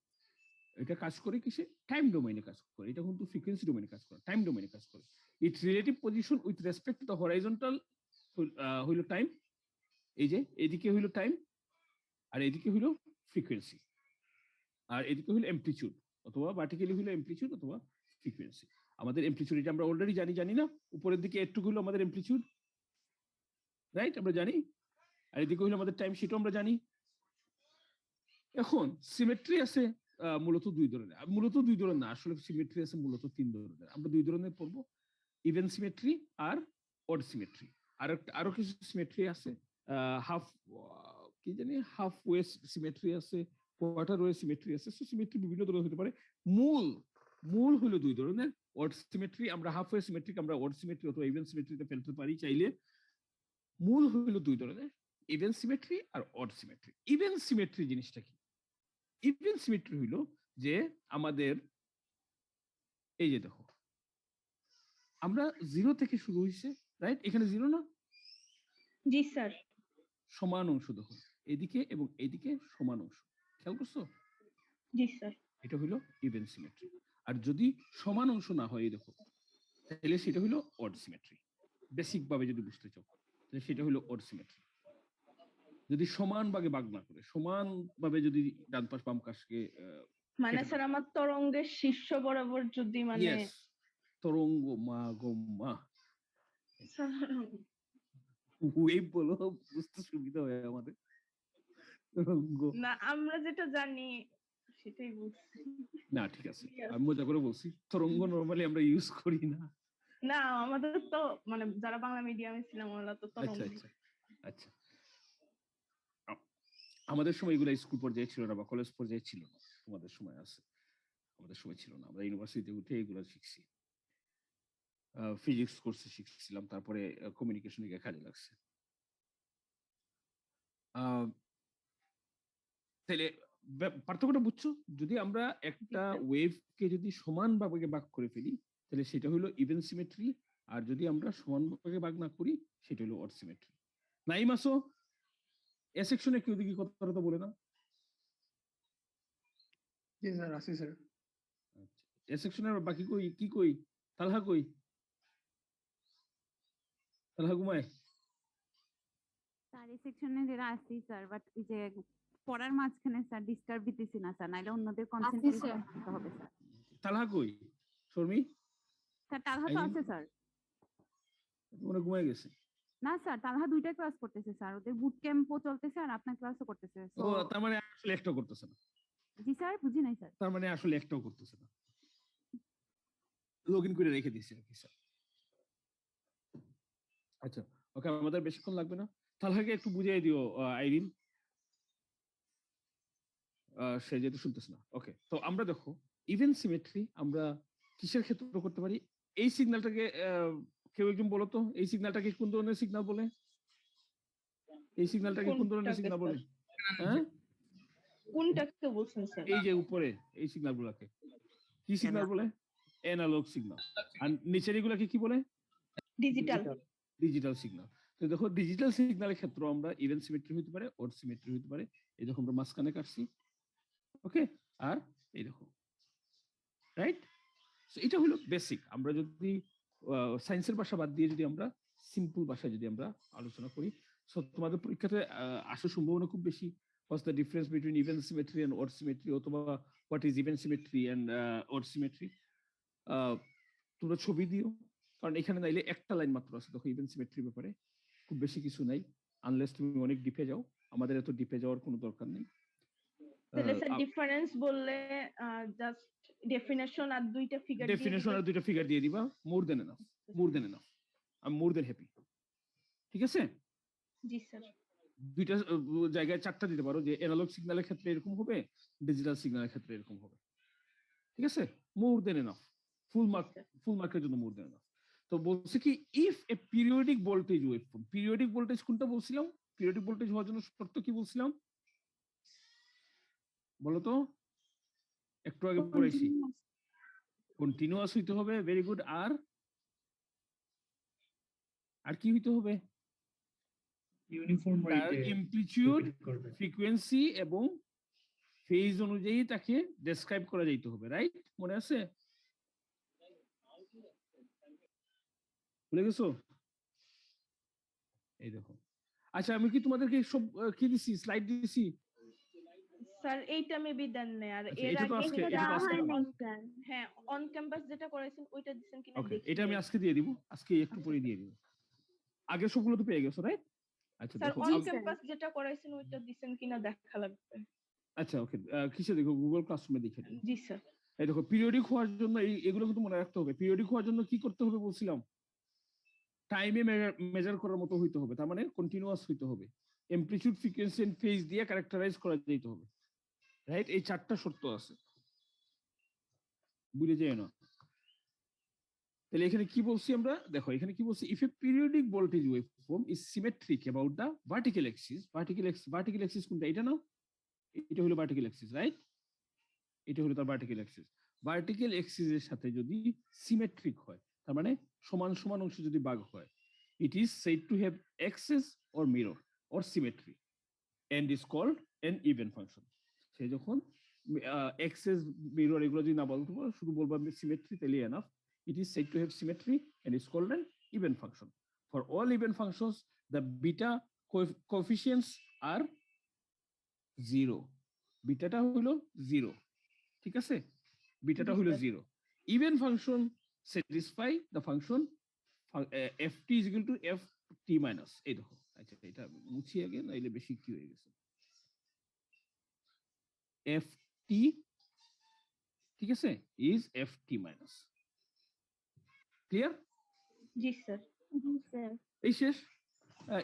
এটা কাজ করে কিসে? টাইম ডোমেইনে কাজ করে। এটা কিন্তু ফ্রিকোয়েন্সি ডোমেইনে কাজ করে, টাইম ডোমেইনে কাজ করে। It's relative position with respect to the horizontal হইল টাইম, এই যে এদিকে হইল টাইম, আর এদিকে হইল ফ্রিকোয়েন্সি, আর এদিকে হইল অ্যামপ্লিটিউড, অথবা ভার্টিক্যালি হইল অ্যামপ্লিটিউড অথবা ফ্রিকোয়েন্সি। আমাদের অ্যামপ্লিটিউড এটা আমরা অলরেডি জানি না, উপরের দিকে এটুকু হলো আমাদের অ্যামপ্লিটিউড, রাইট, আমরা জানি। আর এদিকে হইলো আমাদের টাইম, সেটাও আমরা জানি। এখন সিমেট্রি আছে মূলত দুই ধরনের, না, আসলে সিমেট্রি আছে মূলত তিন ধরনের। আমরা দুই ধরনের পড়বো, ইভেন সিমেট্রি আর অড সিমেট্রি। আরো কিছু সিমেট্রি আছে, হাফ কি জানি হাফ ওয়ে সিমেট্রি আছে, কোয়ার্টার ওয়ে সিমেট্রি আছে। সিমেট্রি বিভিন্ন ধরনের হতে পারে। মূল হলো দুই ধরনের, অড সিমেট্রি আমরা হাফ ওয়ে সিমেট্রিক আমরা অড সিমেট্রি অথবা ইভেন সিমেট্রিতে ফেলতে পারি চাইলে। মূল হলো দুই ধরনের, ইভেন সিমেট্রি আর অড সিমেট্রি। ইভেন সিমেট্রি জিনিসটা কি? ইভেন সিমেট্রি হইলো যে আমাদের এই যে দেখো, আমরা জিরো থেকে শুরু হয়েছে, রাইট, এখানে জিরো না, জি স্যার। সমান অংশ দেখো, এদিকে এবং এদিকে সমান অংশ, খেয়াল করছো? জি স্যার। এটা হইলো ইভেন সিমেট্রি। আর যদি সমান অংশ না হয়, এই দেখো, তাহলে সেটা হইলো অড সিমেট্রি। বেসিক ভাবে যদি বুঝতে চাও তাহলে সেটা হইলো অড সিমেট্রি। যদি সমান ভাগে ভাগ না করে, সমান ভাবে যদি ডান পাশ বাম পাশকে মানে স্যার আমার তরঙ্গের শীর্ষ বরাবর যদি মানে তরঙ্গ মা গো মা স্যার, ওয়েভ বলো, বুঝতে সুবিধা হয় আমাদের। তরঙ্গ না আমরা যেটা জানি সেটাই বলছি। না ঠিক আছে, আমি মজা করে বলছি, তরঙ্গ নরমালি আমরা ইউজ করি না। না আমাদের তো মানে যারা বাংলা মিডিয়ামে ছিলাম ওরা তো তরঙ্গ। আচ্ছা আচ্ছা আচ্ছা, আমাদের সময় এগুলো স্কুল পর্যায়ে ছিল না বা কলেজ পর্যায়ে ছিল না, তোমাদের সময় আছে, আমাদের সময় ছিল না। আমরা ইউনিভার্সিটিতে উঠে এগুলো শিখছি, ফিজিক্স কোর্সে শিখছিলাম, তারপরে কমিউনিকেশনে গিয়ে কাজে লাগছে। তাহলে পার্থক্যটা বুঝছো? যদি আমরা একটা ওয়েভকে যদি সমান ভাগে ভাগ করে ফেলি তাহলে সেটা হলো ইভেন সিমেট্রি, আর যদি আমরা সমান ভাগে ভাগ না করি সেটা হলো অড সিমেট্রি। নাইম আসো, এ সেকশনে কেউ দিকে কথাটা বলে না? জি স্যার, আসি স্যার। এ সেকশনের বাকি কই, কি কই? তালহা কই? তালহা ঘুমায়? স্যার এই সেকশনে যারা আছি স্যার, বাট এই যে পড়ার মাঝখানে স্যার ডিস্টার্ব দিতেছি না স্যার, নাইলে অন্যদের কনসেন্ট্রেশন করতে হবে স্যার। তালহা কই? শর্মি? স্যার তালহা তো আছে স্যার। মনে ঘুমায় গেছে? না স্যার, তালহা দুইটা ক্লাস করতেছে স্যার, ওদের বুট ক্যাম্পও চলতেছে আর আপনার ক্লাসও করতেছে। ও তার মানে আসলে একটাও করতেছে না? জি স্যার, বুঝি নাই স্যার। তার মানে আসলে একটাও করতেছে না, লগ ইন করে রেখে দিয়েছে আর কি স্যার। আচ্ছা ওকে, আমাদের বেশিক্ষণ লাগবে না। তালহাকে একটু বুঝিয়ে দিও আইরিন, সে যেহেতু শুনতেছে না। ওকে, তো আমরা দেখো ইভেন সিমেট্রি আমরা কিসের ক্ষেত্রে করতে পারি? এই সিগন্যালটাকে কেউ একজন বলো তো, এই সিগন্যালটাকে কোন ধরনের সিগন্যাল বলে? এই সিগন্যালটাকে কোন ধরনের সিগন্যাল বলে? হ্যাঁ, কোনটাকে বলছেন স্যার? এই যে উপরে এই সিগন্যালগুলোকে কি সিগন্যাল বলে? Analog signal. আর নিচের এগুলাকে কি বলে? ডিজিটাল। Digital signal. তো দেখো ডিজিটাল সিগন্যালের ক্ষেত্রে আমরা ইভেন সিমেট্রি হতে পারে, অড সিমেট্রি হতে পারে। এই দেখো আমরা মাঝখানে কাটছি, ওকে, আর এই দেখো, রাইট। সো এটা হলো বেসিক। আমরা যদি সায়েন্সের ভাষা বাদ দিয়ে যদি আমরা সিম্পল ভাষায় যদি আমরা আলোচনা করি, সো তোমাদের পরীক্ষাতে আসার সম্ভাবনা খুব বেশি। What's the difference between even symmetry and odd symmetry, অথবা what is even symmetry and odd symmetry. তোমরা ছবি দিও, কারণ এখানে নাইলে একটা লাইন মাত্র আছে দেখো ইভেন সিমেট্রির ব্যাপারে, খুব বেশি কিছু নাই, আনলেস তুমি অনেক ডিপে যাও। আমাদের এত ডিপে যাওয়ার কোনো দরকার নেই। তাহলে স্যার ডিফারেন্স বললে জাস্ট ডেফিনেশন আর দুইটা ফিগার দিয়ে ডেফিনেশন আর দুইটা ফিগার দিয়ে দিবা, more than enough, more than enough, I am more than happy. ঠিক আছে? জি স্যার। দুইটা জায়গায় চারটা দিতে পারো, যে অ্যানালগ সিগন্যালের ক্ষেত্রে এরকম হবে, ডিজিটাল সিগন্যালের ক্ষেত্রে এরকম হবে। ঠিক আছে? মোর দেন এনাফ, ফুল মার্কের জন্য মোর দেন এনাফ। তো বলছে কি, if A periodic voltage waveform, periodic voltage কোনটা বলছিলাম? পিরিয়ডিক ভোল্টেজ হওয়ার জন্য শর্ত কি বলছিলাম বলো তো? একটু আগে পড়াইছি, কন্টিনিউয়াস হইতে হবে। Very good. আর কি হইতে হবে? ইউনিফর্ম তার রেটে অ্যামপ্লিটিউড, repeat করবে। ফ্রিকোয়েন্সি এবং ফেজ অনুযায়ী তাকে ডেসক্রাইব করা যাইতে হবে, রাইট? মনে আছে? ভুলে গেছো? এই দেখো, আচ্ছা আমি কি তোমাদেরকে সব কি দিছি, স্লাইড দিছি? স্যার এইটা মেবি দেন না, আর আচ্ছা, এর এটা তো আগে আজকে- যেটা এটা তো দেওয়া আজকে হয় দেওয়া। নাই স্যার। হ্যাঁ, অন ক্যাম্পাস যেটা করাইছেন ওইটা দিছেন কিনা ওকে, দেখি। এটা আমি আজকে দিয়ে দিব, আজকে একটু পরে দিয়ে দিব। আগে সবগুলো তো পেয়ে গেছো, রাইট? আচ্ছা স্যার দেখো, অন ক্যাম্পাস যেটা করাইছেন ওইটা দিছেন কিনা দেখা লাগবে। আচ্ছা ওকে, কিসে দেখো? গুগল ক্লাসরুমে দেখে নিও। জি স্যার। এই দেখো, পিরিয়ডিক হওয়ার জন্য এগুলো কিন্তু মনে রাখতে হবে। পিরিয়ডিক হওয়ার জন্য কি করতে হবে বলছিলাম? টাইমে মেজার করার মতো হইতে হবে, তার মানে কন্টিনিউয়াস হইতে হবে। এমপ্লিটিউড, ফ্রিকোয়েন্সি এন্ড ফেজ দিয়ে ক্যারেক্টারাইজ করা যেতে হবে, রাইট? এই 4টা শর্ত আছে, ভুলে যায় না। তাহলে এখানে কি বলছি আমরা? দেখো এখানে কি বলছি, if A periodic voltage waveform is symmetric about the vertical Axis. Vertical Axis কোনটা? এটা না, এটা হলো ভার্টিক্যাল অ্যাক্সিস, রাইট? এটা হলো তার ভার্টিক্যাল অ্যাক্সিস। ভার্টিক্যাল অ্যাক্সিসের সাথে যদি সিমেট্রিক হয়, তার মানে সমান সমান অংশে যদি ভাগ হয়, it is said to have axis or mirror or symmetry and is called an even function. সে যখন axis, mirror এগুলো যদি না বলতে পারো, শুধু বলবা সিমেট্রি, তাহলে enough. It is said to have symmetry and is called an even function. For all even functions, the beta coefficients are 0. বিটাটা হলো 0, ঠিক আছে? বিটাটা হলো 0. Even function satisfy the function ft is equal to ft minus. এই দেখো, আচ্ছা এটা মুছি আগে, নাইলে বেশি কি হয়ে গেছে। ft, ঠিক আছে, is ft minus। Clear? G sir. G sir. এই শেষ।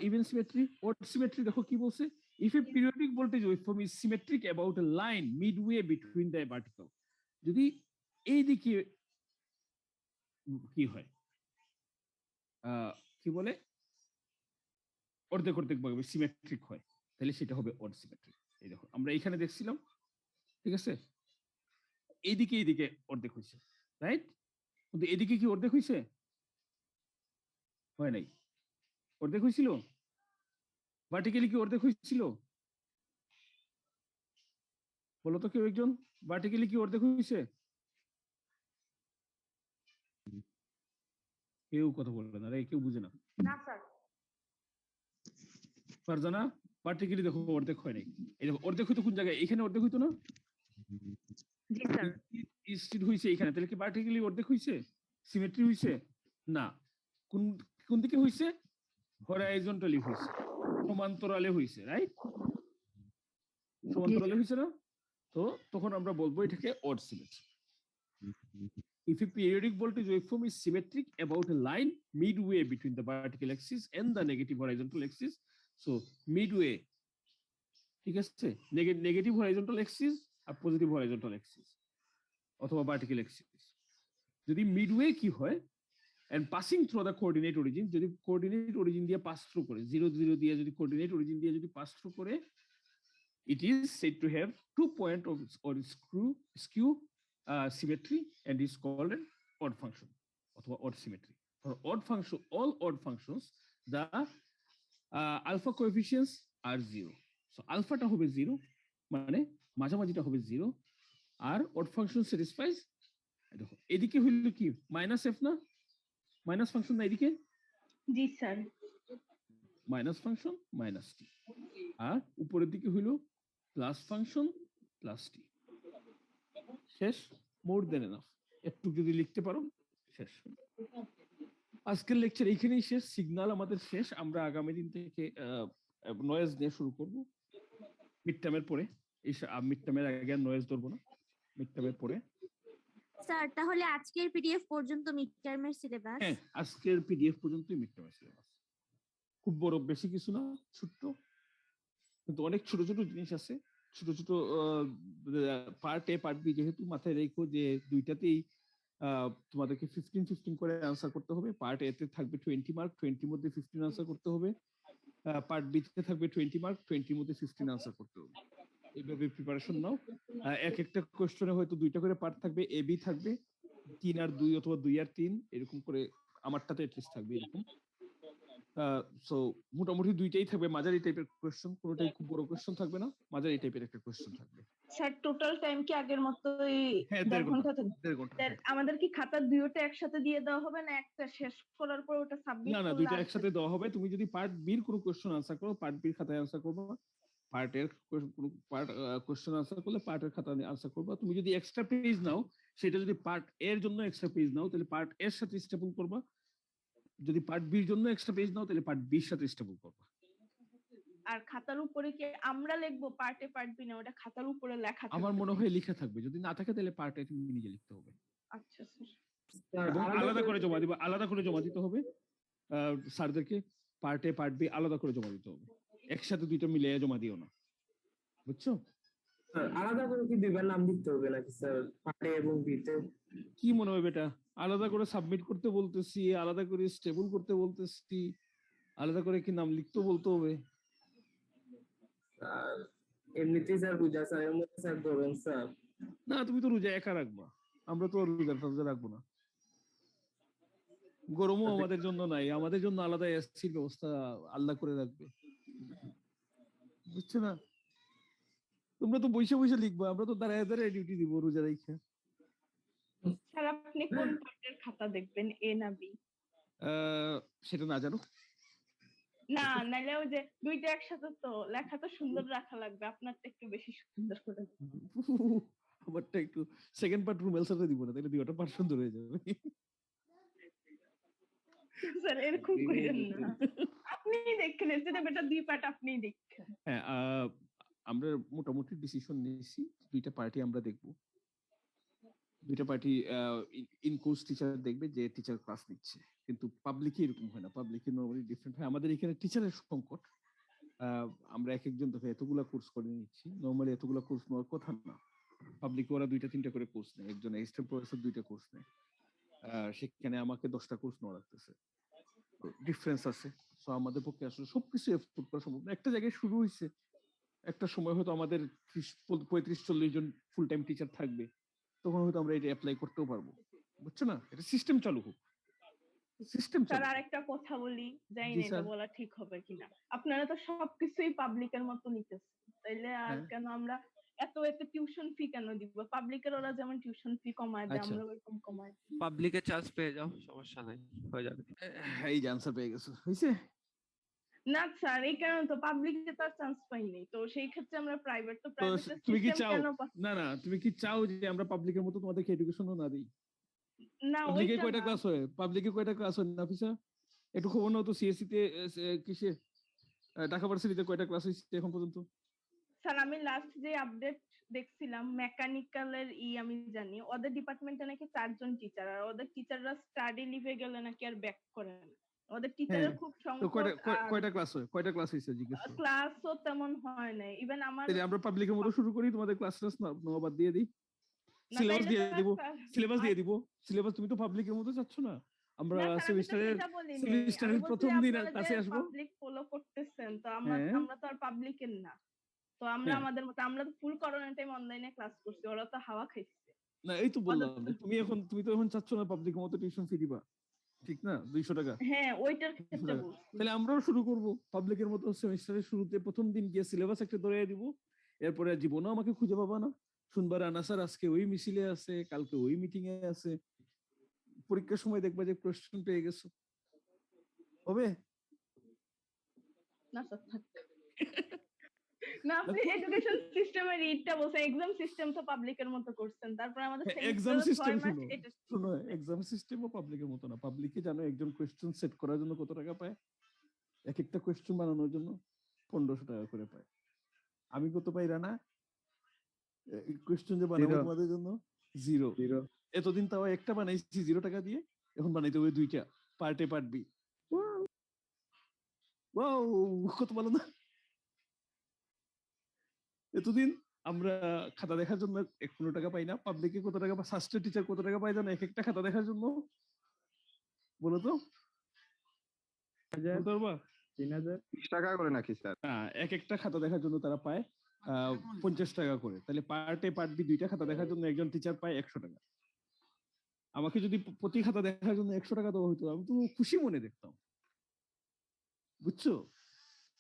ইভেন সিমেট্রি, ওড সিমেট্রি দেখো কি বলছে, if A periodic voltage waveform is symmetric about a line midway between the vertical. যদি এই দিকে কি হয়, কি বলে, অর্ধেক অর্ধেক ভাবে সিমেট্রিক হয়, তাহলে সেটা হবে অড সিমেট্রিক। এই দেখো আমরা এখানে দেখছিলাম, ঠিক আছে, এইদিকে অর্ধেক হয়েছে, রাইট? কিন্তু এদিকে কি অর্ধেক হয়েছে? হয় নাই। অর্ধেক হয়েছিল? ভার্টিক্যালি কি অর্ধেক হয়েছিল? বলো তো কেউ একজন, ভার্টিক্যালি কি অর্ধেক হয়েছে? কেউ কথা বলবে না রে, কেউ বুঝে না। না স্যার। ফারজানা, ভার্টিক্যালি দেখো অর্ধেক হয় নাই। এই দেখো অর্ধেক হইতো কোন জায়গায়? এখানে অর্ধেক হইতো না? জি স্যার। স্ট্রিট হইছে এখানে, তাহলে কি ভার্টিক্যালি অর্ধেক হইছে? সিমেট্রি হইছে না। কোন কোন দিকে হইছে? হরাইজন্টালি হইছে, সমান্তরালে হইছে, রাইট? সমান্তরালে হইছে না? তো তখন আমরা বলবো এটাকে odd symmetry. If a periodic voltage waveform is symmetric about a line midway between the vertical axis and the negative horizontal axis, so midway, ঠিক আছে, নেগেটিভ হরাইজন্টাল অ্যাক্সিস আর পজিটিভ হরাইজন্টাল অ্যাক্সিস অথবা ভার্টিক্যাল অ্যাক্সিস, যদি midway কি হয় and passing through the coordinate origin, যদি coordinate origin দিয়ে pass through করে, 0 0 দিয়ে যদি কোঅর্ডিনেট অরিজিন দিয়ে যদি পাস থ্রু করে, it is said to have 2 point of or skew symmetry and is called an odd function অথবা odd symmetry. For odd function, all odd functions, the alpha coefficients are 0. So alpha টা হবে 0, মানে মাঝামাঝিটা হবে 0, আর odd function satisfies, দেখো এদিকে হইল কি minus f না, মাইনাস ফাংশন না এদিকে, জি স্যার। মাইনাস ফাংশন মাইনাস টি, আর উপরের দিকে হইল প্লাস ফাংশন প্লাস টি। শেষ, মোর দেন এনাফ। একটু যদি লিখতে পারো শেষ। আজকের লেকচার এইখানেই শেষ, সিগন্যাল আমাদের শেষ। আমরা আগামী দিন থেকে নয়েজ নিয়ে শুরু করব মিড টার্মের পরে। এই মিড টার্মের আগে নয়েজ ধরবো না, মিড টার্মের পরে। স্যার তাহলে আজকের পিডিএফ পর্যন্ত মিড টার্মের সিলেবাস? হ্যাঁ, আজকের পিডিএফ পর্যন্তই মিড টার্মের সিলেবাস। খুব বড় বেশি কিছু না, ছোট্ট, কিন্তু অনেক ছোট ছোট জিনিস আছে। ছোট ছোট পার্ট এ পার্ট বি, যেহেতু মাথায় রেখো যে দুইটাতেই তোমাদেরকে 15 করে আনসার করতে হবে। পার্ট এ তে থাকবে 20 মার্ক, 20 মধ্যে 15 আনসার করতে হবে। পার্ট বি তে থাকবে 20 মার্ক, 20 মধ্যে 15 আনসার করতে হবে। এইভাবে প্রিপারেশন নাও। এক একটা কোশ্চেনে হয়তো 2টা করে পার্ট থাকবে, এ বি থাকবে 3 আর 2 অথবা 2 আর 3 এরকম করে, আমারটাতে এটলিস্ট থাকবে এরকম। সো মোটামুটি দুইটাই থাকবে, মাঝারি টাইপের কোয়েশ্চেন, কোনোটাই খুব বড় কোয়েশ্চেন থাকবে না, মাঝারি টাইপের একটা কোয়েশ্চেন থাকবে। স্যার টোটাল টাইম কি আগের মতোই হ্যাঁ, 1.5 ঘন্টা থাকবে? 1.5 ঘন্টা। স্যার আমাদের কি খাতা দুইটা একসাথে দিয়ে দেওয়া হবে না একটা শেষ করার পর ওটা সাবমিট না না, করলে দুইটা একসাথে দেওয়া হবে। তুমি যদি পার্ট বির কোনো কোয়েশ্চেন আনসার করো, পার্ট বির খাতায় আনসার করবো, পার্টের কোনো পার্ট কোয়েশ্চেন আনসার করলে পার্টের খাতা আনসার করবা। তুমি যদি এক্সট্রা পেজ নাও, সেটা যদি পার্ট এর জন্য এক্সট্রা পেজ নাও তাহলে পার্ট এর সাথে স্টেপল করবা, যদি পার্ট বির জন্য এক্সট্রা পেজ নাও তাহলে পার্ট বির সাথে স্টেপল করবা। আর খাতার উপরে কি আমরা লিখবো পার্টে পার্ট বি না, ওটা খাতার উপরে লেখা থাকবে? আমার মনে হয় লেখা থাকবে, যদি না থাকে তাহলে পার্ট এ তুমি নিজে লিখতে হবে আচ্ছা স্যার। স্যার, এবং আলাদা আলাদা করে করে- জমা দিবা, আলাদা করে জমা দিতে হবে স্যারদেরকে। পার্ট এ পার্ট বি আলাদা করে জমা দিতে হবে, একসাথে দুইটা মিলিয়ে জমা দিও না, বুঝছো? স্যার আলাদা করে কি দুইবার নাম দিতে হবে নাকি স্যার, পার্টে এবং বিতে? কি মনে হয় বেটা, আলাদা করে সাবমিট করতে বলতেছি, আলাদা করে স্টেবল করতে বলতেছি, আলাদা করে কি নাম লিখতে বলতে হবে? স্যার এমনিতেই স্যার বুঝা স্যার, এর মধ্যে স্যার ধরেন স্যার। না, তুমি তো রোজা একা রাখবা, আমরা তো আর রোজা রাখবো না। গরমও আমাদের জন্য নাই, আমাদের জন্য আলাদা এসির ব্যবস্থা আল্লাহ করে রাখবে, বুঝছো না? তোমরা তো বসে বসে লিখবা, আমরা তো দাঁড়ায় দাঁড়ায় ডিউটি দিব রোজা রাখা। স্যার আপনি কোন পার্টের খাতা দেখবেন, এ না বি? সেটা না জানো? না নাহলে ওই যে দুইটা একসাথে তো লেখা তো সুন্দর রাখা লাগবে, আপনারটা একটু বেশি সুন্দর করে। আমারটা একটু সেকেন্ড পার্ট রুমেল সাথে দিব না, তাহলে দুইটা পার্ট সুন্দর হয়ে যাবে। স্যার এরকম করেন না, আপনি দেখেন যেটা বেটা দুই পার্ট আপনিই দেখেন। হ্যাঁ, আমরা মোটামুটি ডিসিশন নিয়েছি, দুইটা পার্টি আমরা দেখব। দুইটা পার্টি ইন কোর্স টিচার দেখবে যে টিচার ক্লাস নিচ্ছে, কিন্তু পাবলিকে এরকম হয় না, পাবলিকে নরমালি ডিফারেন্ট হয়। আমাদের এখানে টিচারের সংকট, আমরা এক একজন দেখে এতগুলা কোর্স করে নিচ্ছি, নরমালি এতগুলা কোর্স নেওয়ার কথা না। পাবলিকে ওরা 2টা-3টা করে কোর্স নেয়, একজন অ্যাসিস্ট্যান্ট প্রফেসর 2টা কোর্স নেয়, সেখানে আমাকে 10টা কোর্স নেওয়া লাগতেছে, ডিফারেন্স আছে। সো আমাদের পক্ষে আসলে সবকিছু এফোর্ড করা সম্ভব না। একটা জায়গায় শুরু হয়েছে, একটা সময় হয়তো আমাদের 35-40 জন ফুল টাইম টিচার থাকবে, তখন হয়তো আমরা এটা অ্যাপ্লাই করতেও পারবো, বুঝছো না? এটা সিস্টেম চালু হোক, সিস্টেম স্যার চালু। আরেকটা কথা বলি, জানি জি, না এটা স্যার। বলা ঠিক হবে কিনা, আপনারা তো সবকিছুই পাবলিকের মতো নিতেছেন, তাইলে আর হ্যাঁ। কেন আমরা এত টিউশন ফি কেন দিব? পাবলিকের ওরা যেমন টিউশন ফি কমায় দেয়, আচ্ছা। আমরা ওরকম কমাই দিই। পাবলিকে চান্স পেয়ে যাও, সমস্যা নাই, হয়ে যাবে। এই যে আনসার পেয়ে গেছো, হয়েছে? না স্যার এই কারণে তো পাবলিকে তো চান্স পাইনি, তো সেই ক্ষেত্রে আমরা প্রাইভেট, তো তো প্রাইভেটের তুমি কি সিস্টেম চাও, কেন না না, তুমি কি চাও যে আমরা পাবলিকের মতো তোমাদেরকে এডুকেশনও না দিই? না পাবলিকে ওইটা কয়টা না। ক্লাস হয়, পাবলিকে কয়টা ক্লাস হয় নাফিসা? একটু খবর নাও তো, সিএসসি তে কিসে ঢাকা ভার্সিটিতে কয়টা ক্লাস হয়েছে এখন পর্যন্ত? স্যার আমি লাস্ট যে আপডেট দেখছিলাম মেকানিক্যালের আমি জানি ওদের ডিপার্টমেন্টে নাকি 4 জন টিচার, আর ওদের টিচাররা স্টাডি লিভে গেলে নাকি আর ব্যাক করে না, ওদের টিচারের হ্যাঁ, খুব তো সংকট। কয়টা ক্লাস হয়, কয়টা ক্লাস হয়েছে জিজ্ঞেস করো। ক্লাসও তেমন হয় না, ইভেন আমার তাহলে আমরা পাবলিকের মতো শুরু করি, তোমাদের ক্লাস টাস নেওয়া বাদ দিয়ে দিই, না, সিলেবাস তাইলে দিয়ে তো দিব, স্যার, সিলেবাস দিয়ে দিব, সিলেবাস তুমি তো পাবলিকের মতো চাচ্ছ না। আমরা না স্যার, আমি তো সেমিস্টারের সেটা বলিনি। আমি সেমিস্টারের বলছি প্রথম দিন আপনারা ক্লাসে যে আসবো। পাবলিক ফলো করতেছেন, তো হ্যাঁ। আমরা তো আর পাবলিকের না, তো আমরা হ্যাঁ। আমাদের মতো, আমরা তো ফুল করোনা টাইম অনলাইনে ক্লাস করছি, ওরা তো হাওয়া খাইছে। না এই তো বললাম যে তুমি তো এখন চাচ্ছ না পাবলিকের মতো টিউশন ফি দিবা, ঠিক না? 200 টাকা। হ্যাঁ ওইটার ক্ষেত্রে টাকা। বলছি। তাহলে আমরাও শুরু করব পাবলিকের মতো, সেমিস্টারের শুরুতে প্রথম দিন গিয়ে সিলেবাস একটা ধরিয়ে দিব, এরপরে জীবনও আমাকে খুঁজে পাবা না, শুনবা রানা স্যার আজকে ওই মিছিলে আছে, কালকে ওই মিটিং এ আছে, পরীক্ষার সময় দেখবা যে কোশ্চেন পেয়ে গেছো, হবে না স্যার থাক। না আপনি এডুকেশন সিস্টেমের রিডটা বলছেন, এক্সাম সিস্টেম তো পাবলিকের মতো করছেন, তারপর আমাদের এক্সাম সিস্টেম 6 মাস শুনো, এটা শোনো, এক্সাম সিস্টেমও পাবলিকের মতো না। পাবলিকে জানো একজন কোশ্চেন সেট করার জন্য কত টাকা পায়? এক একটা কোশ্চেন বানানোর জন্য 1500 টাকা করে পায়। আমি কত পাই রানা? কোশ্চেন যে বানাবো তোমাদের জন্য জিরো। এতদিন তাও একটা বানাইছি 0 টাকা দিয়ে, এখন বানাইতে হবে 2টা, part A part B. Wow, কত ভালো না? এতদিন আমরা খাতা দেখার জন্য 15 টাকা পাই না, পাবলিকে কত টাকা, ফার্স্ট টিচার কত টাকা পায় জানো এক একটা খাতা দেখার জন্য? বলো তো, বলতে পারবা? 3000 টাকা করে নাকি স্যার? এক একটা খাতা দেখার জন্য তারা পায় 50 টাকা করে। তাহলে পার্ট এ পার্ট বি 2টা খাতা দেখার জন্য একজন টিচার পায় 100 টাকা। আমাকে যদি প্রতি খাতা দেখার জন্য 100 টাকা দেওয়া হতো, আমি তো খুশি মনে দেখতাম। বুঝছো?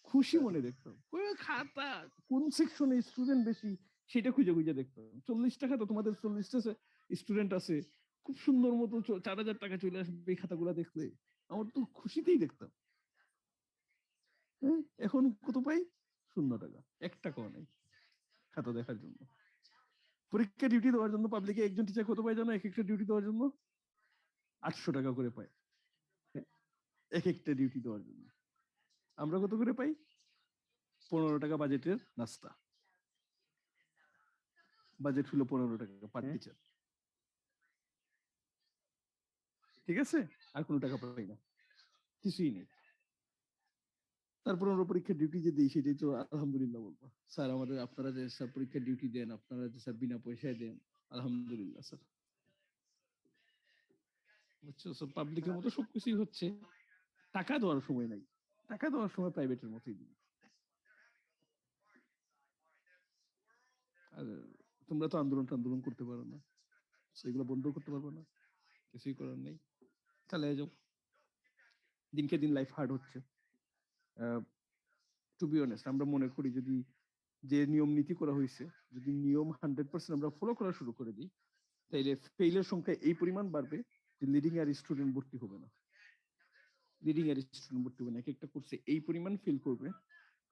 খুশি মনে দেখতাম ওই খাতা কোন সেকশনে স্টুডেন্ট বেশি সেটা খুঁজে খুঁজে দেখতাম। 40 টাকা তো তোমাদের 40টা স্টুডেন্ট আছে, খুব সুন্দর মতো 4,000 টাকা চলে আসবে এই খাতাগুলা দেখলে। আমার তো খুশিতেই দেখতাম। হ্যাঁ, এখন কত পাই? 0 টাকা, 1 টাকাও নেই খাতা দেখার জন্য। পরীক্ষা ডিউটি দেওয়ার জন্য পাবলিকে একজন টিচার কত পায় জানো? এক একটা ডিউটি দেওয়ার জন্য 800 টাকা করে পায়, এক একটা ডিউটি দেওয়ার জন্য। আমরা কত করে পাই? 15 টাকা বাজেটের নাস্তা। বাজেট হলো 15 টাকা পার টিচার, ঠিক আছে? আর কোনো টাকা পাই না, কিছুই নেই। তারপর আমরা পরীক্ষার ডিউটি যে দিই সেটাই তো আলহামদুলিল্লাহ বলবো। স্যার আমাদের আপনারা যে স্যার পরীক্ষার ডিউটি দেন, আপনারা যে স্যার বিনা পয়সায় দেন, আলহামদুলিল্লাহ স্যার। বুঝছো, পাবলিকের মতো সবকিছুই হচ্ছে, টাকা দেওয়ার সময় নাই। টাকা দেওয়ার সময় প্রাইভেটের মতোই দিই। আর তোমরা তো আন্দোলন করতে পারো না, সেগুলো বন্ধ করতে পারবো না, কিছুই করার নেই, চালিয়ে যাও। দিনকে দিন লাইফ হার্ড হচ্ছে। টু বি অনেস্ট, আমরা মনে করি যদি যে নিয়ম নীতি করা হয়েছে, যদি নিয়ম 100% আমরা ফলো করা শুরু করে দিই, তাইলে ফেইলের সংখ্যা এই পরিমাণ বাড়বে যে লিডিং আর স্টুডেন্ট ভর্তি হবে না। লিডিং আর স্টুডেন্ট ভর্তি হবে না, এক একটা কোর্সে এই পরিমাণ ফেল করবে।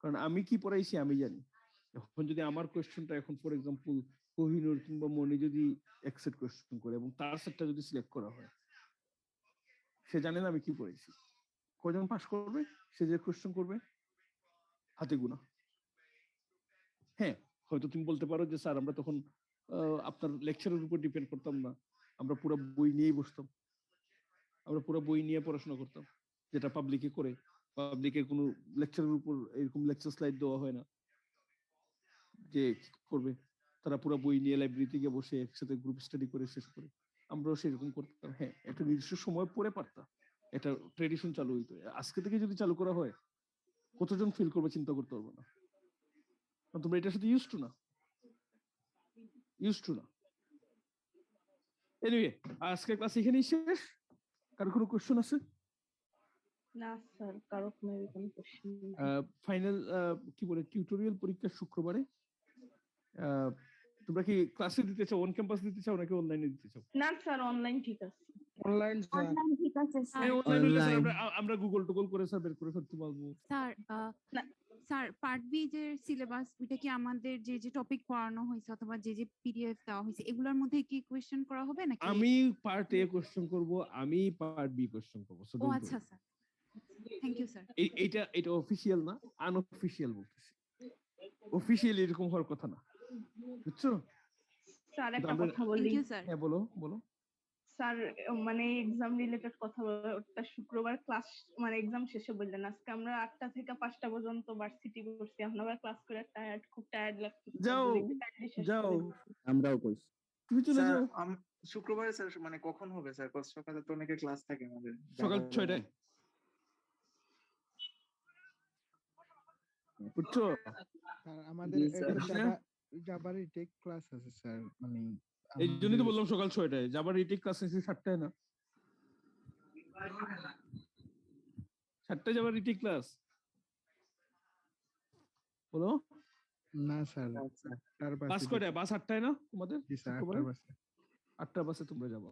কারণ আমি কি পড়াইছি আমি জানি। এখন যদি আমার কোয়েশ্চেনটা এখন ফর এক্সাম্পল কোহিনুর কিংবা মনি যদি একসেপ্ট কোয়েশ্চেন করে এবং তার সেটটা যদি সিলেক্ট করা হয়, সে জানে না আমি কি পড়াইছি। কয়জন পাস করবে? সে যে কোয়েশ্চেন করবে হাতে গোনা। হ্যাঁ, হয়তো তুমি বলতে পারো যে স্যার আমরা তখন আপনার লেকচারের উপর ডিপেন্ড করতাম না, আমরা পুরো বই নিয়েই বসতাম, আমরা পুরো বই নিয়ে পড়াশোনা করতাম, যেটা পাবলিকে করে। পাবলিকের কোনো লেকচারের উপর এরকম লেকচার স্লাইড দেওয়া হয় না যে কি করবে, তারা পুরো বই নিয়ে লাইব্রেরিতে গিয়ে বসে একসাথে গ্রুপ স্টাডি করে শেষ করে। আমরাও সেরকম করতাম। হ্যাঁ, একটা নির্দিষ্ট সময় পরে পারতাম, এটা ট্রেডিশন চালু হইতো। আজকে থেকে যদি চালু করা হয়, কতজন ফিল করবে চিন্তা করতে পারবো না। কারণ তোমরা এটার সাথে ইউজ টু না। এনিওয়ে, আজকের ক্লাস এখানেই শেষ। কারো কোনো কোশ্চেন আছে? না স্যার, কারো কোনো কোশ্চেন নেই। ফাইনাল কি বলে টিউটোরিয়াল পরীক্ষা শুক্রবারে। তোমরা কি ক্লাসে দিতে চাও, অন ক্যাম্পাস দিতে চাও নাকি অনলাইনে দিতে চাও? না স্যার, অনলাইন ঠিক আছে। অনলাইন অনলাইন ঠিক আছে স্যার। হ্যাঁ, অনলাইন আমরা গুগল টুগল করে স্যার বের করে ফেলতে পারবো। স্যার না। স্যার পার্ট বি যে সিলেবাস, ওইটা কি আমাদের যে যে টপিক পড়ানো হয়েছে অথবা যে যে পিডিএফ দেওয়া হয়েছে এগুলোর মধ্যে কি কোয়েশ্চেন করা হবে নাকি? আমি পার্ট এ কোশ্চেন করব, আমি পার্ট বি কোশ্চেন করব। ও আচ্ছা স্যার, থ্যাংক ইউ স্যার। এটা অফিশিয়াল না, আনঅফিশিয়াল বলতেছি। অফিশিয়াল এরকম হওয়ার কথা না, বুঝছো? স্যার একটা আমরা- কথা বলি। Thank you sir. হ্যাঁ, বলো বলো। স্যার মানে এক্সাম রিলেটেড কথা বলে, ওটা শুক্রবার ক্লাস মানে এক্সাম শেষে বললেন। আজকে আমরা 8টা থেকে 5টা পর্যন্ত ভার্সিটি করছি, এখন আবার ক্লাস করে টায়ার্ড, খুব টায়ার্ড লাগছে। যাও, যাও, আমরাও করছি। তুমি চলে যাও। শুক্রবারে স্যার মানে কখন হবে স্যার? সকালে তো অনেকে ক্লাস থাকে আমাদের। সকাল 6টায়, বুঝছো? আমাদের জি, স্যার। জাভা রিটেক ক্লাস আছে স্যার, মানে এই জন্যই তো বললাম সকাল 6টায়। যাবার রিটেক ক্লাস আছে 7টায় না? 7টায় যাবার রিটেক ক্লাস, বলো। না স্যার, আচ্ছা। তার বাস কয়টায়? বাস 8টায় না তোমাদের? জি স্যার, শুক্রবারে? 8টা বাজে। 8টা বাসে তোমরা যাবো।